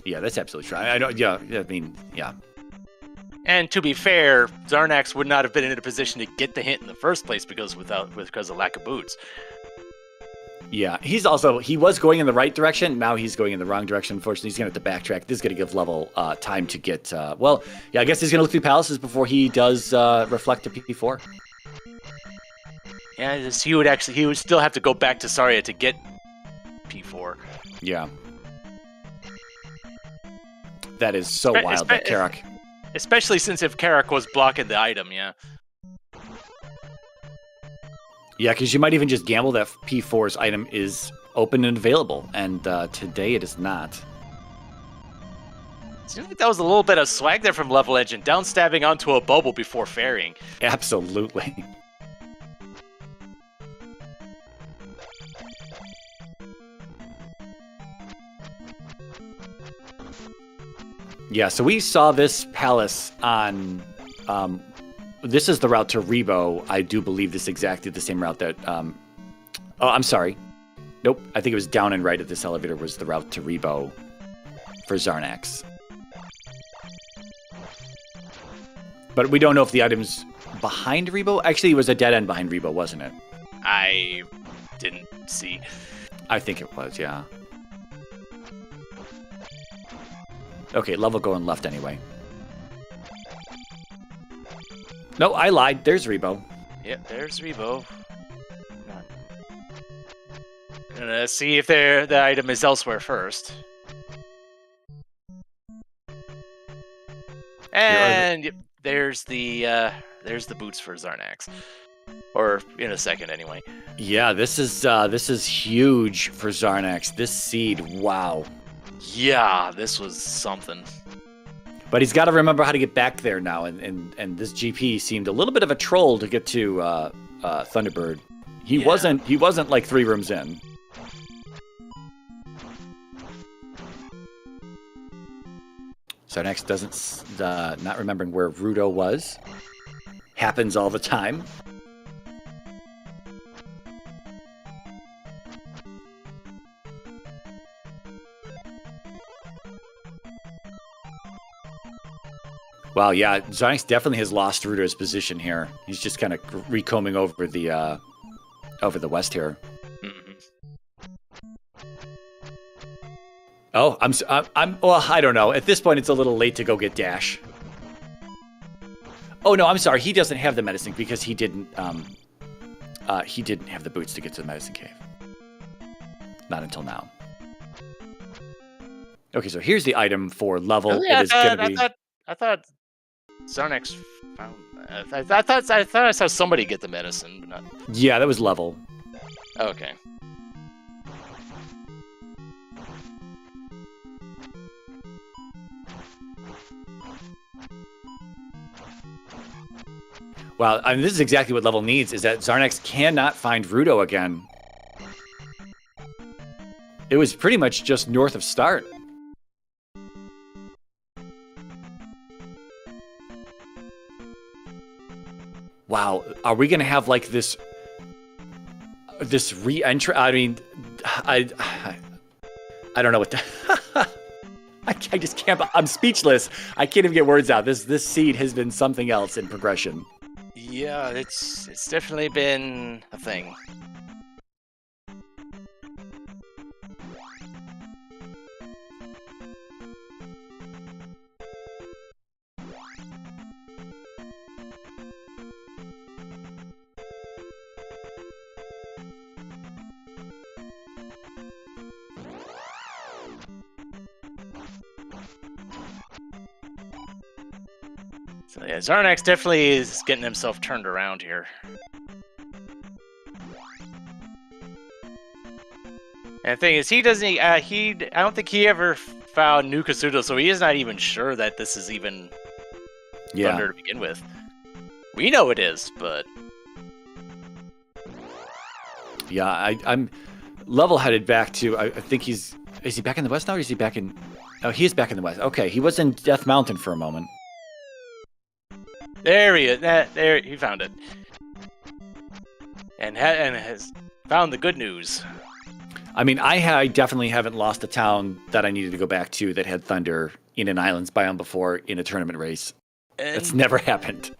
Yeah, that's absolutely true. Yeah. And to be fair, Xarnax would not have been in a position to get the hint in the first place because of lack of boots. Yeah, he was going in the right direction. Now he's going in the wrong direction. Unfortunately, he's going to have to backtrack. This is going to give Level time to get. I guess he's going to look through palaces before he does reflect to P4. Yeah, he would still have to go back to Saria to get P4. Yeah. That is so wild that Karak. Especially since if Karak was blocking the item, yeah. Yeah, because you might even just gamble that P4's item is open and available, and today it is not. Seems like that was a little bit of swag there from levelengine, downstabbing onto a bubble before ferrying. Absolutely. Yeah, so we saw this palace on, this is the route to Rebo. I do believe this is exactly the same route that, I'm sorry. Nope, I think it was down and right of this elevator was the route to Rebo for Xarnax. But we don't know if the item's behind Rebo. Actually, it was a dead end behind Rebo, wasn't it? I didn't see. I think it was, yeah. Okay, Level going left anyway. No, I lied. There's Rebo. Yep, there's Rebo. Gonna see if the item is elsewhere first. And there's the boots for Xarnax. Or in a second anyway. Yeah, this is huge for Xarnax. This seed, wow. Yeah, this was something. But he's got to remember how to get back there now, and this GP seemed a little bit of a troll to get to Thunderbird. He wasn't like 3 rooms in. Xarnax doesn't not remembering where Rudo was. Happens all the time. Wow, yeah, Xarnax definitely has lost Rudo's position here. He's just kind of recombing over the west here. Mm-hmm. Oh, well, I don't know. At this point, it's a little late to go get Dash. Oh no, I'm sorry. He doesn't have the medicine because he didn't have the boots to get to the medicine cave. Not until now. Okay, so here's the item for Level. Really? I thought Xarnax found. I thought I saw somebody get the medicine, but not. Yeah, that was Level. Okay. Wow, I mean, this is exactly what Level needs, is that Xarnax cannot find Rudo again. It was pretty much just north of start. Wow, are we gonna have like this re-entry? I mean, I don't know what the I just can't. I'm speechless. I can't even get words out. This seed has been something else in progression. Yeah, it's definitely been a thing. So yeah, Xarnax definitely is getting himself turned around here. And the thing is, he doesn't. I don't think he ever found New Kasuto, so he is not even sure that this is even Thunder to begin with. We know it is, but yeah, I'm level-headed back to. I think is he back in the west now, or is he back in? Oh, he is back in the west. Okay, he was in Death Mountain for a moment. There he is. There he found it, and has found the good news. I mean, I definitely haven't lost a town that I needed to go back to that had thunder in an islands biome before in a tournament race. That's never happened.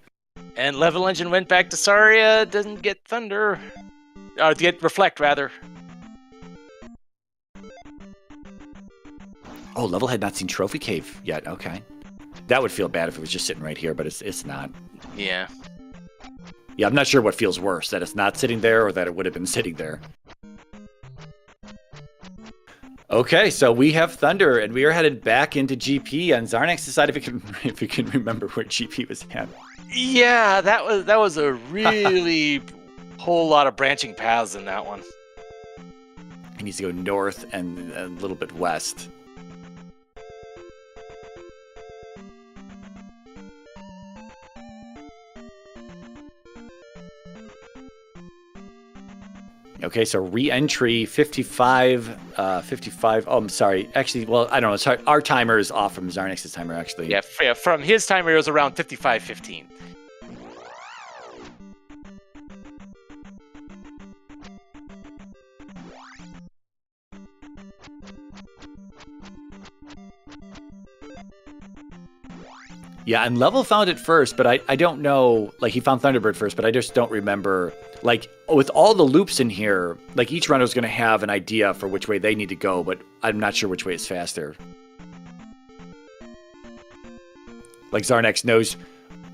And levelengine went back to Saria, didn't get thunder, or get reflect rather. Oh, Level had not seen Trophy Cave yet. Okay. That would feel bad if it was just sitting right here, but it's not. Yeah. Yeah, I'm not sure what feels worse, that it's not sitting there or that it would have been sitting there. Okay, so we have Thunder, and we are headed back into GP, and Xarnax decided if he can remember where GP was at. Yeah, that was a really whole lot of branching paths in that one. He needs to go north and a little bit west. Okay, so re-entry 55. Oh, I'm sorry. Actually, well, I don't know. Sorry, our timer is off from Xarnax's timer, actually. Yeah, from his timer, it was around 55:15. Yeah, and Level found it first, but I don't know. Like, he found Thunderbird first, but I just don't remember. Like, with all the loops in here, like, each runner is going to have an idea for which way they need to go, but I'm not sure which way is faster. Like, Xarnax knows.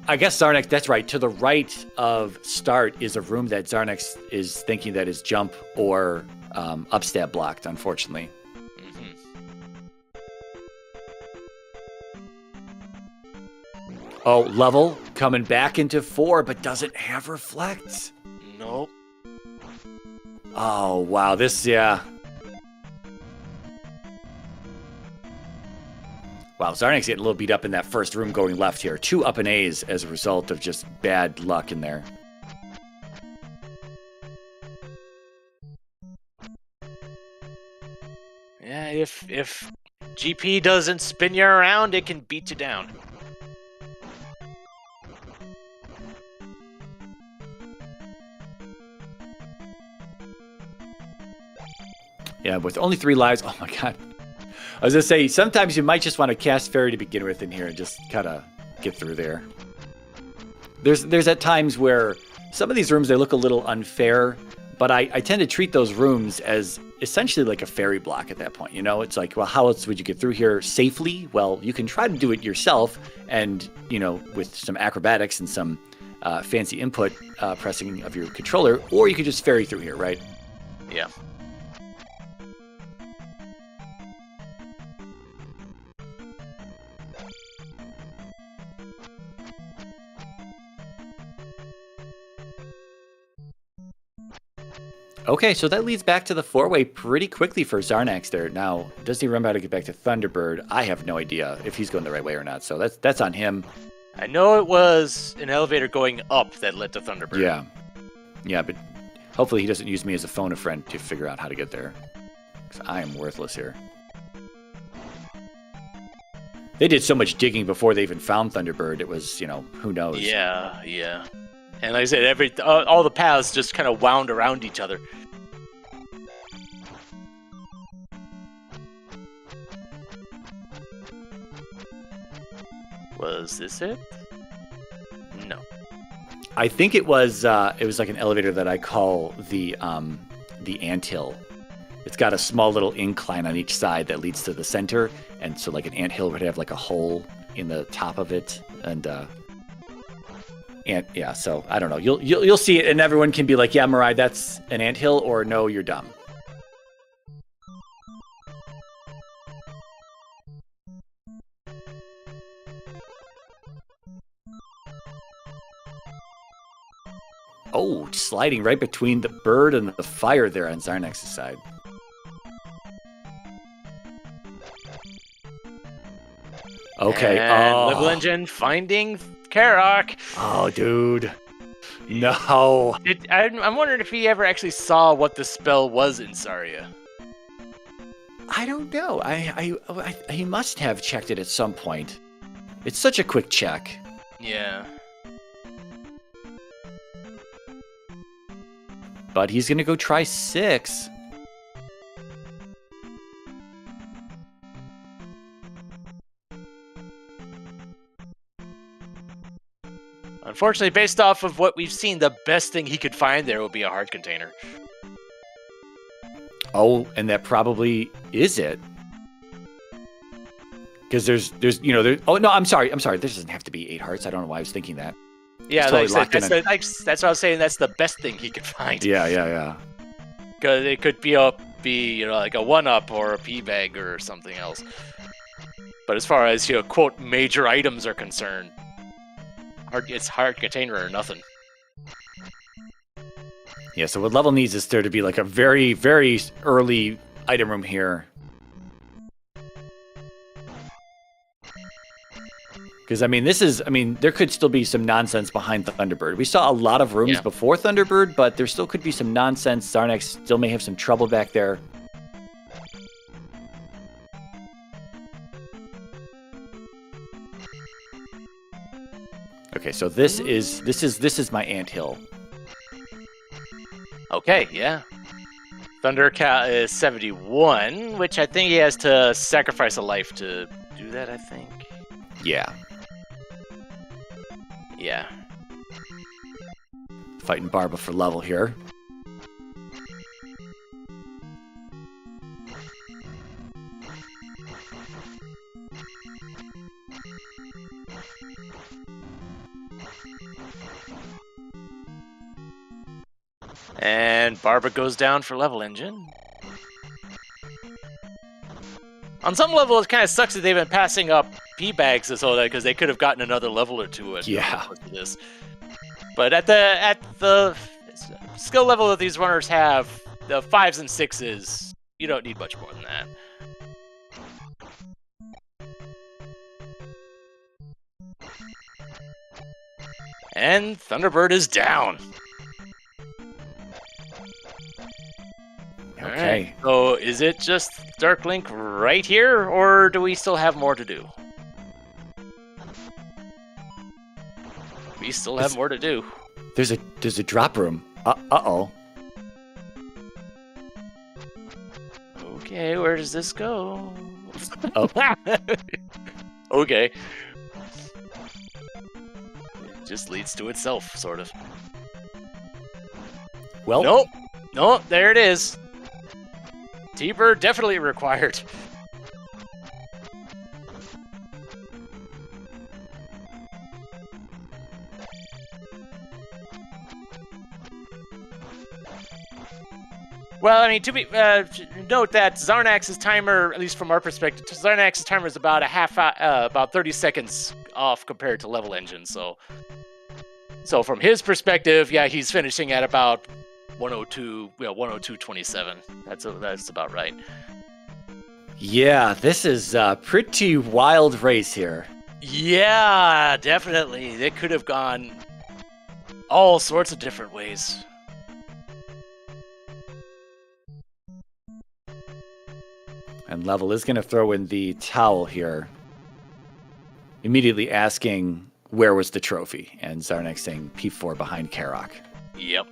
I guess Xarnax, that's right. To the right of start is a room that Xarnax is thinking that is jump or upstab blocked, unfortunately. Oh, Level coming back into 4, but doesn't have reflect. Nope. Oh, wow. This, yeah. Wow, Xarnax getting a little beat up in that first room going left here. 2 up and A's as a result of just bad luck in there. Yeah, if GP doesn't spin you around, it can beat you down. Yeah, with only 3 lives. Oh my god. I was going to say, sometimes you might just want to cast Fairy to begin with in here and just kind of get through there. There's at times where some of these rooms, they look a little unfair, but I tend to treat those rooms as essentially like a fairy block at that point. You know, it's like, well, how else would you get through here safely? Well, you can try to do it yourself and, you know, with some acrobatics and some fancy input pressing of your controller, or you could just fairy through here, right? Yeah. Okay, so that leads back to the 4-way pretty quickly for Xarnax there. Now, does he remember how to get back to Thunderbird? I have no idea if he's going the right way or not, so that's on him. I know it was an elevator going up that led to Thunderbird. Yeah, but hopefully he doesn't use me as a phone-a-friend to figure out how to get there. Because I am worthless here. They did so much digging before they even found Thunderbird. It was, you know, who knows? Yeah, yeah. And like I said, all the paths just kind of wound around each other. Was this it? No. I think it was like an elevator that I call the anthill. It's got a small little incline on each side that leads to the center, and so like an anthill would have like a hole in the top of it, and yeah. So I don't know. You'll see it, and everyone can be like, "Yeah, Mirai, that's an anthill," or "No, you're dumb." Oh, sliding right between the bird and the fire there on Xarnax's side. Okay. And levelengine finding Karak. Oh, dude. No. I'm wondering if he ever actually saw what the spell was in Saria. I don't know. He must have checked it at some point. It's such a quick check. Yeah. But he's going to go try 6. Unfortunately, based off of what we've seen, the best thing he could find there would be a heart container. Oh, and that probably is it. Because there's oh no, I'm sorry. There doesn't have to be 8 hearts. I don't know why I was thinking that. Yeah, totally that's what I was saying. That's the best thing he could find. Yeah. Because it could be like a 1-up or a P-bag or something else. But as far as quote major items are concerned, it's heart container or nothing. Yeah. So what level needs is there to be like a very, very early item room here. Because, there could still be some nonsense behind Thunderbird. We saw a lot of rooms before Thunderbird, but there still could be some nonsense. Xarnax still may have some trouble back there. Okay, so this is my anthill. Okay, yeah. Thundercat is 71, which I think he has to sacrifice a life to do that, I think. Yeah. Yeah. Fighting Barba for level here. And Barba goes down for level engine. On some level, it kind of sucks that they've been passing up P-bags this whole day because they could have gotten another level or two at this. But at the skill level that these runners have, the 5s and 6s, you don't need much more than that. And Thunderbird is down. Okay. Right. So is it just Dark Link right here, or do we still have more to do? We still have more to do. There's a drop room. Uh-oh. Okay, where does this go? Oh. Okay. It just leads to itself, sort of. Well. Nope, there it is. T-Bird definitely required. Well, I mean, note that Xarnax's timer, at least from our perspective, Xarnax's timer is about about 30 seconds off compared to level engine. So from his perspective, yeah, he's finishing at about 102.27. That's about right. Yeah, this is a pretty wild race here. Yeah, definitely. It could have gone all sorts of different ways. And Level is going to throw in the towel here, immediately asking where was the trophy, and Xarnax saying P4 behind Karok. Yep.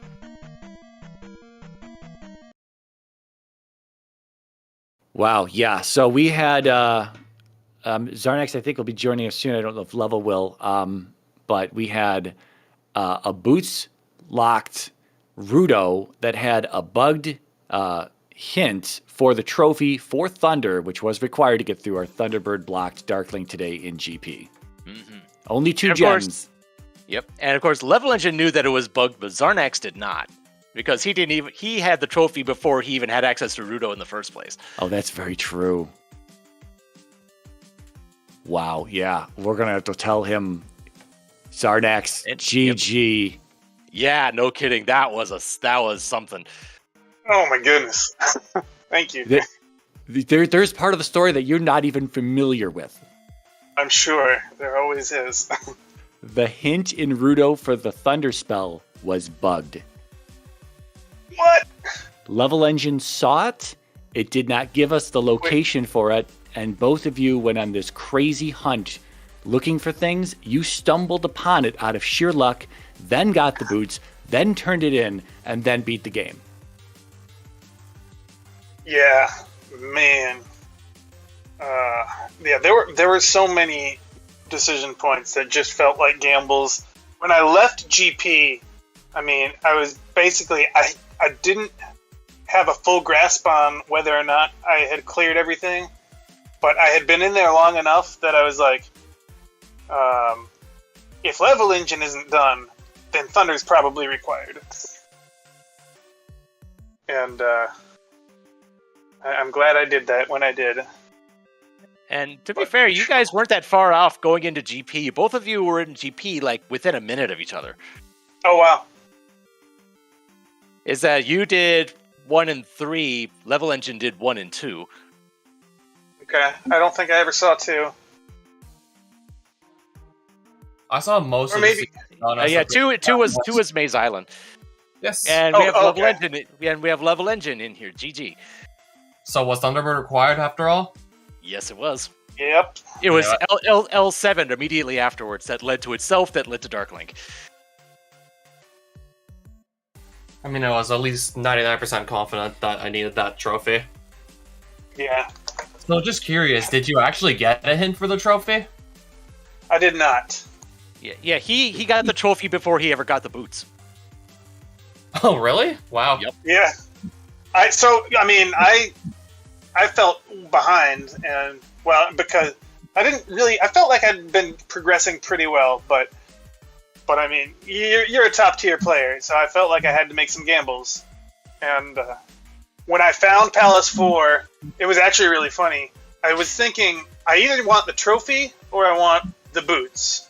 Wow, yeah. So we had Xarnax, I think, will be joining us soon. I don't know if Level will, but we had a boots locked Rudo that had a bugged hint for the trophy for Thunder, which was required to get through our Thunderbird blocked Darkling today in GP. Mm-hmm. Only 2 gems. Yep, and of course, Level Engine knew that it was bugged, but Xarnax did not, because he had the trophy before he even had access to Rudo in the first place. Oh, that's very true. Wow, yeah, we're gonna have to tell him, Xarnax, GG. Yep. Yeah, no kidding. That was something. Oh my goodness! Thank you. There's part of the story that you're not even familiar with. I'm sure there always is. The hint in Rudo for the Thunder spell was bugged. What? Level Engine saw it. It did not give us the location for it, and both of you went on this crazy hunt looking for things. You stumbled upon it out of sheer luck, then got the boots, then turned it in, and then beat the game. Yeah, man. Yeah, there were so many decision points that just felt like gambles. When I left GP, I mean, I was basically I didn't have a full grasp on whether or not I had cleared everything, but I had been in there long enough that I was like, if Level Engine isn't done, then Thunder's probably required. And I'm glad I did that when I did. And to be fair, you guys weren't that far off going into GP. Both of you were in GP like within a minute of each other. Oh, wow. Is that you did 1 and 3, Level Engine did 1 and 2. Okay, I don't think I ever saw 2. I saw most or of maybe. Yeah, two was Maze Island. Yes. And we have Level okay. Engine. And we have Level Engine in here. GG. So was Thunderbird required after all? Yes, it was. Yep. It was L7 immediately afterwards that led to itself, that led to Darklink. I mean, I was at least 99% confident that I needed that trophy. Yeah. So just curious, did you actually get a hint for the trophy? I did not. Yeah. He got the trophy before he ever got the boots. Oh, really? Wow. Yep. Yeah. I felt behind, and because I felt like I'd been progressing pretty well, but I mean, you're a top tier player, so I felt like I had to make some gambles. And when I found Palace 4, it was actually really funny. I was thinking I either want the trophy or I want the boots,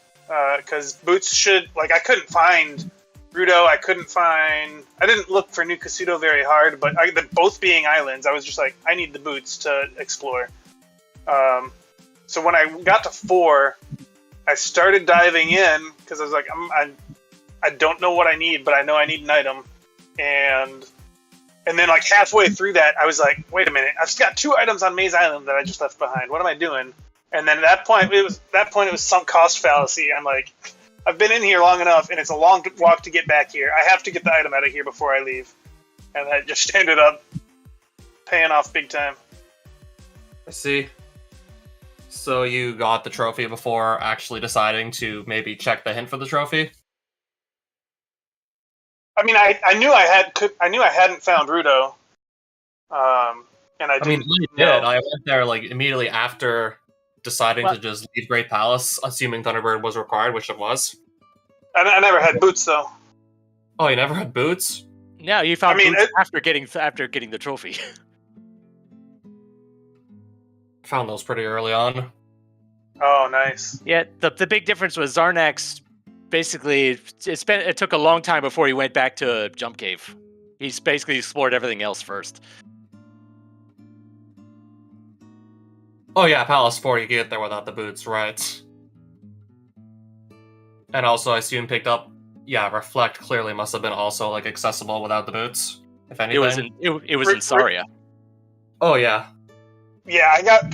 because boots should, like, I couldn't find Rudo, I didn't look for New Kasuto very hard, but both being islands, I was just like, I need the boots to explore. So when I got to 4, I started diving in, because I was like, I don't know what I need, but I know I need an item. And then like halfway through that, I was like, wait a minute, I've got 2 items on Maze Island that I just left behind. What am I doing? And then at that point, it was sunk cost fallacy. I'm like, I've been in here long enough, and it's a long walk to get back here. I have to get the item out of here before I leave. And that just ended up paying off big time. I see. So you got the trophy before actually deciding to maybe check the hint for the trophy? I mean, I knew I hadn't found Rudo. And I didn't did. I went there like immediately after deciding to just leave Great Palace, assuming Thunderbird was required, which it was. I never had boots though. Oh, you never had boots? No, you found boots after getting the trophy. Found those pretty early on. Oh, nice. Yeah, the big difference was Xarnax. Basically, it took a long time before he went back to Jump Cave. He's basically explored everything else first. Oh yeah, Palace 4, you can get there without the boots, right. And also, I assume picked up... Yeah, Reflect clearly must have been also like accessible without the boots, if anything. It was in Saria. Oh yeah. Yeah, yeah,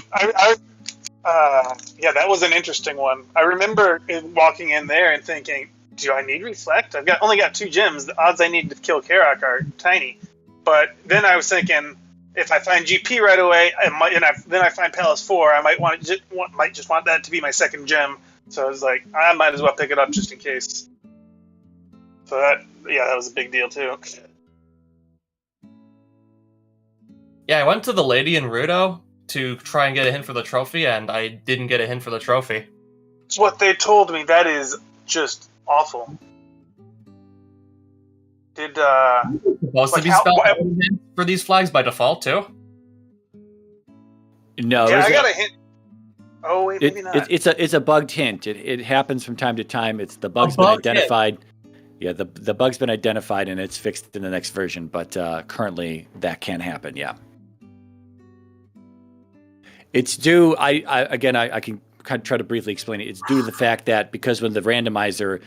that was an interesting one. I remember walking in there and thinking, do I need reflect? I've only got 2 gems. The odds I need to kill Karak are tiny. But then I was thinking, if I find GP right away, then I find Palace 4, I might just want that to be my second gem. So I was like, I might as well pick it up just in case. So that was a big deal too. Yeah, I went to the lady in Rudo to try and get a hint for the trophy, and I didn't get a hint for the trophy. It's what they told me. That is just awful. Did Supposed to be spelled for these flags by default too? No, yeah, I got a hint. Oh wait, maybe not. It's a bugged hint. It happens from time to time. It's the bug's been identified. Yeah, the bug's been identified and it's fixed in the next version, but currently that can't happen. Yeah, it's due. I can kind of try to briefly explain it. It's due to the fact that because when the randomizer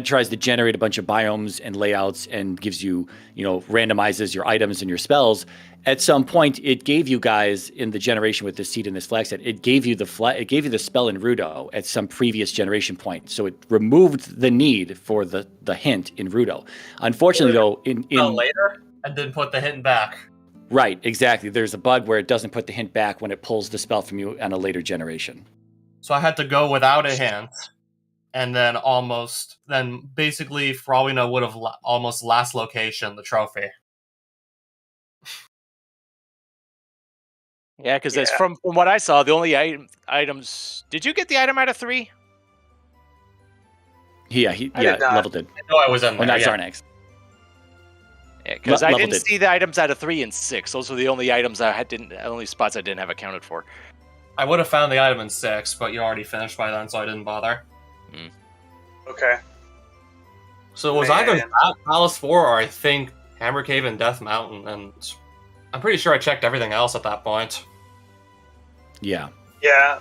tries to generate a bunch of biomes and layouts and gives you, randomizes your items and your spells, at some point it gave you guys in the generation with this seed and this flag set, it gave you the spell in Rudo at some previous generation point. So it removed the need for the hint in Rudo. Unfortunately, though, in later and then put the hint back. Right, exactly. There's a bug where it doesn't put the hint back when it pulls the spell from you on a later generation. So I had to go without a hint, and then basically, for all we know, would have almost last location the trophy. Yeah, because that's from what I saw, the only items. Did you get the item out of 3? Yeah, Level did. I know I was in there. Not Xarnax. Yeah, because I didn't did. see the items out of 3 and 6. Those were the only items only spots I didn't have accounted for. I would have found the item in 6, but you already finished by then, so I didn't bother. Okay. So it was either that Palace 4 or I think Hammer Cave and Death Mountain, and I'm pretty sure I checked everything else at that point. Yeah. Yeah.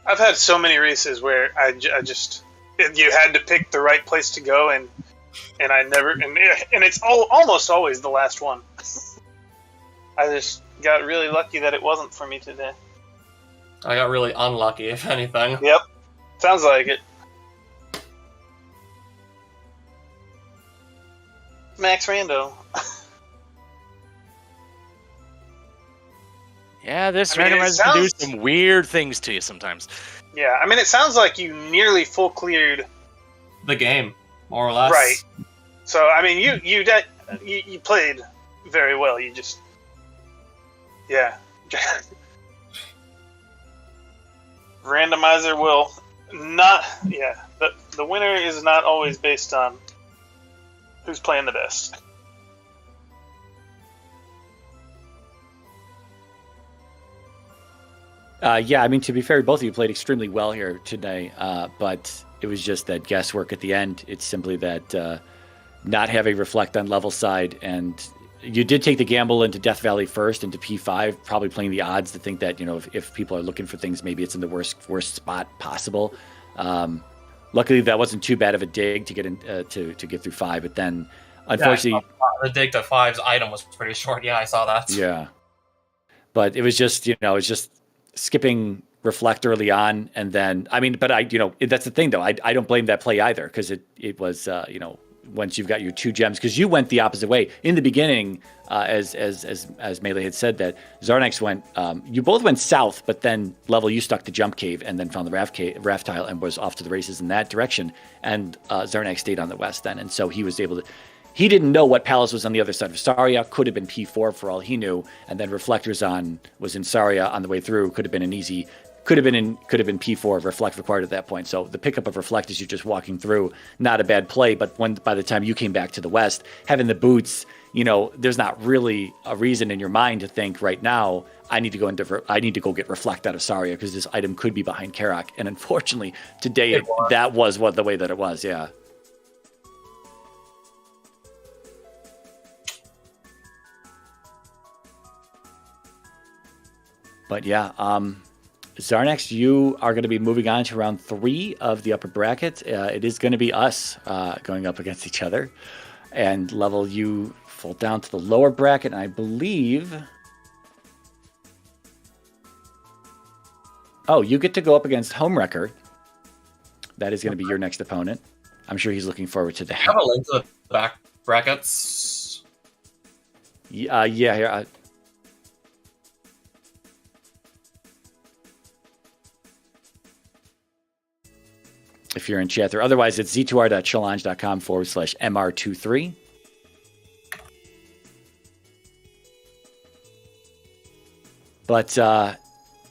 I've had so many races where I just you had to pick the right place to go, and I never and it's almost always the last one. I just got really lucky that it wasn't for me today. I got really unlucky, if anything. Yep. Sounds like it. Max Rando. Yeah, this randomizer can do some weird things to you sometimes. Yeah, I mean, it sounds like you nearly full cleared the game, more or less. Right. So, I mean, you played very well. You just, yeah. Randomizer will not. Yeah, the winner is not always based on who's playing the best. Yeah, I mean, to be fair, both of you played extremely well here today, but it was just that guesswork at the end. It's simply that not having Reflect on level side, and you did take the gamble into Death Valley first, into P5, probably playing the odds to think that, if people are looking for things, maybe it's in the worst spot possible. Luckily, that wasn't too bad of a dig to get in to get through 5, but then, unfortunately... the dig to 5's item was pretty short. Yeah, I saw that. Yeah. But it was just, skipping Reflect early on, and then but that's the thing though. I don't blame that play either, because it was once you've got your 2 gems, because you went the opposite way in the beginning, as Melee had said, that Xarnax went. You both went south, but then Level, you stuck to Jump Cave and then found the raft tile and was off to the races in that direction, and Xarnax stayed on the west then, and so he was able to. He didn't know what palace was on the other side of Saria. Could have been P4 for all he knew, and then Reflectors was in Saria on the way through. Could have been P4 of Reflect required at that point. So the pickup of Reflect as you're just walking through, not a bad play. But by the time you came back to the west, having the boots, there's not really a reason in your mind to think right now I need to go get Reflect out of Saria because this item could be behind Karak. And unfortunately, today that was the way that it was. Yeah. But yeah, Xarnax, you are going to be moving on to round 3 of the upper bracket. It is going to be us going up against each other. And Level, you fall down to the lower bracket. And I believe Oh, you get to go up against Homewrecker. That is going to be your next opponent. I'm sure he's looking forward to that. I have a link to the back brackets. Yeah, here. If you're in chat there. Otherwise, it's z2r.challenge.com/mr23. But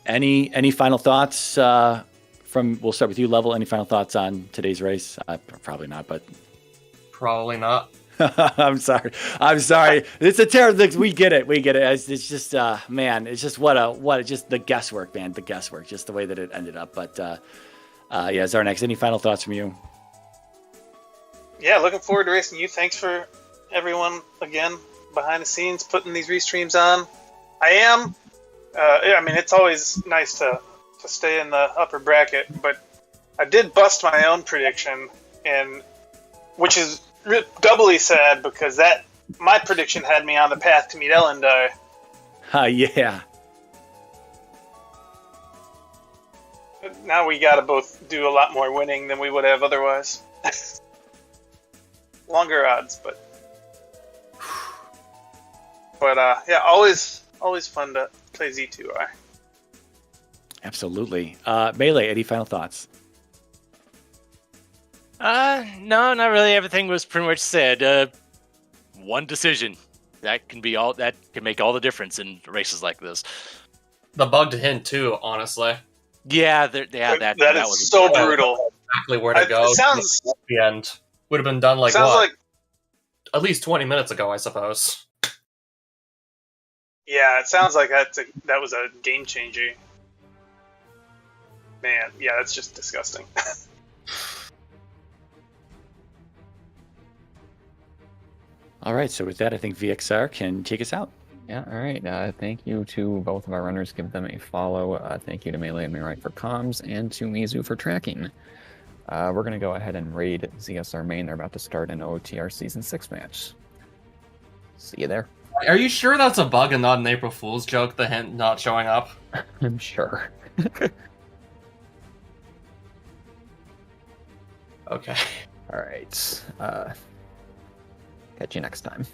any final thoughts we'll start with you, Level. Any final thoughts on today's race? Probably not, but Probably not. I'm sorry. It's a terrible thing. We get it. It's just man, it's just just the guesswork, man. The guesswork, just the way that it ended up. But yeah, Xarnax, any final thoughts from you? Yeah, looking forward to racing you. Thanks for everyone again behind the scenes putting these restreams on. I mean, it's always nice to stay in the upper bracket, but I did bust my own prediction, which is doubly sad because my prediction had me on the path to meet Ellendar. Yeah. Now we gotta both do a lot more winning than we would have otherwise. Longer odds, but yeah, always fun to play Z2R. Absolutely. Melee, any final thoughts? No, not really. Everything was pretty much said. One decision that can make all the difference in races like this. The bugged hint too, honestly. Yeah, that is was so brutal. Exactly where to go. It sounds at the end would have been done like sounds what? like At least 20 minutes ago, I suppose. yeah, it sounds like that was a game changer. Man, yeah, that's just disgusting. All right, so with that, I think VXR can take us out. Yeah, all right. Thank you to both of our runners. Give them a follow. Thank you to Melee and Mirai for comms, and to Mizu for tracking. We're going to go ahead and raid ZSR main. They're about to start an OTR Season 6 match. See you there. Are you sure that's a bug and not an April Fool's joke, the hint not showing up? I'm sure. Okay. All right. Catch you next time.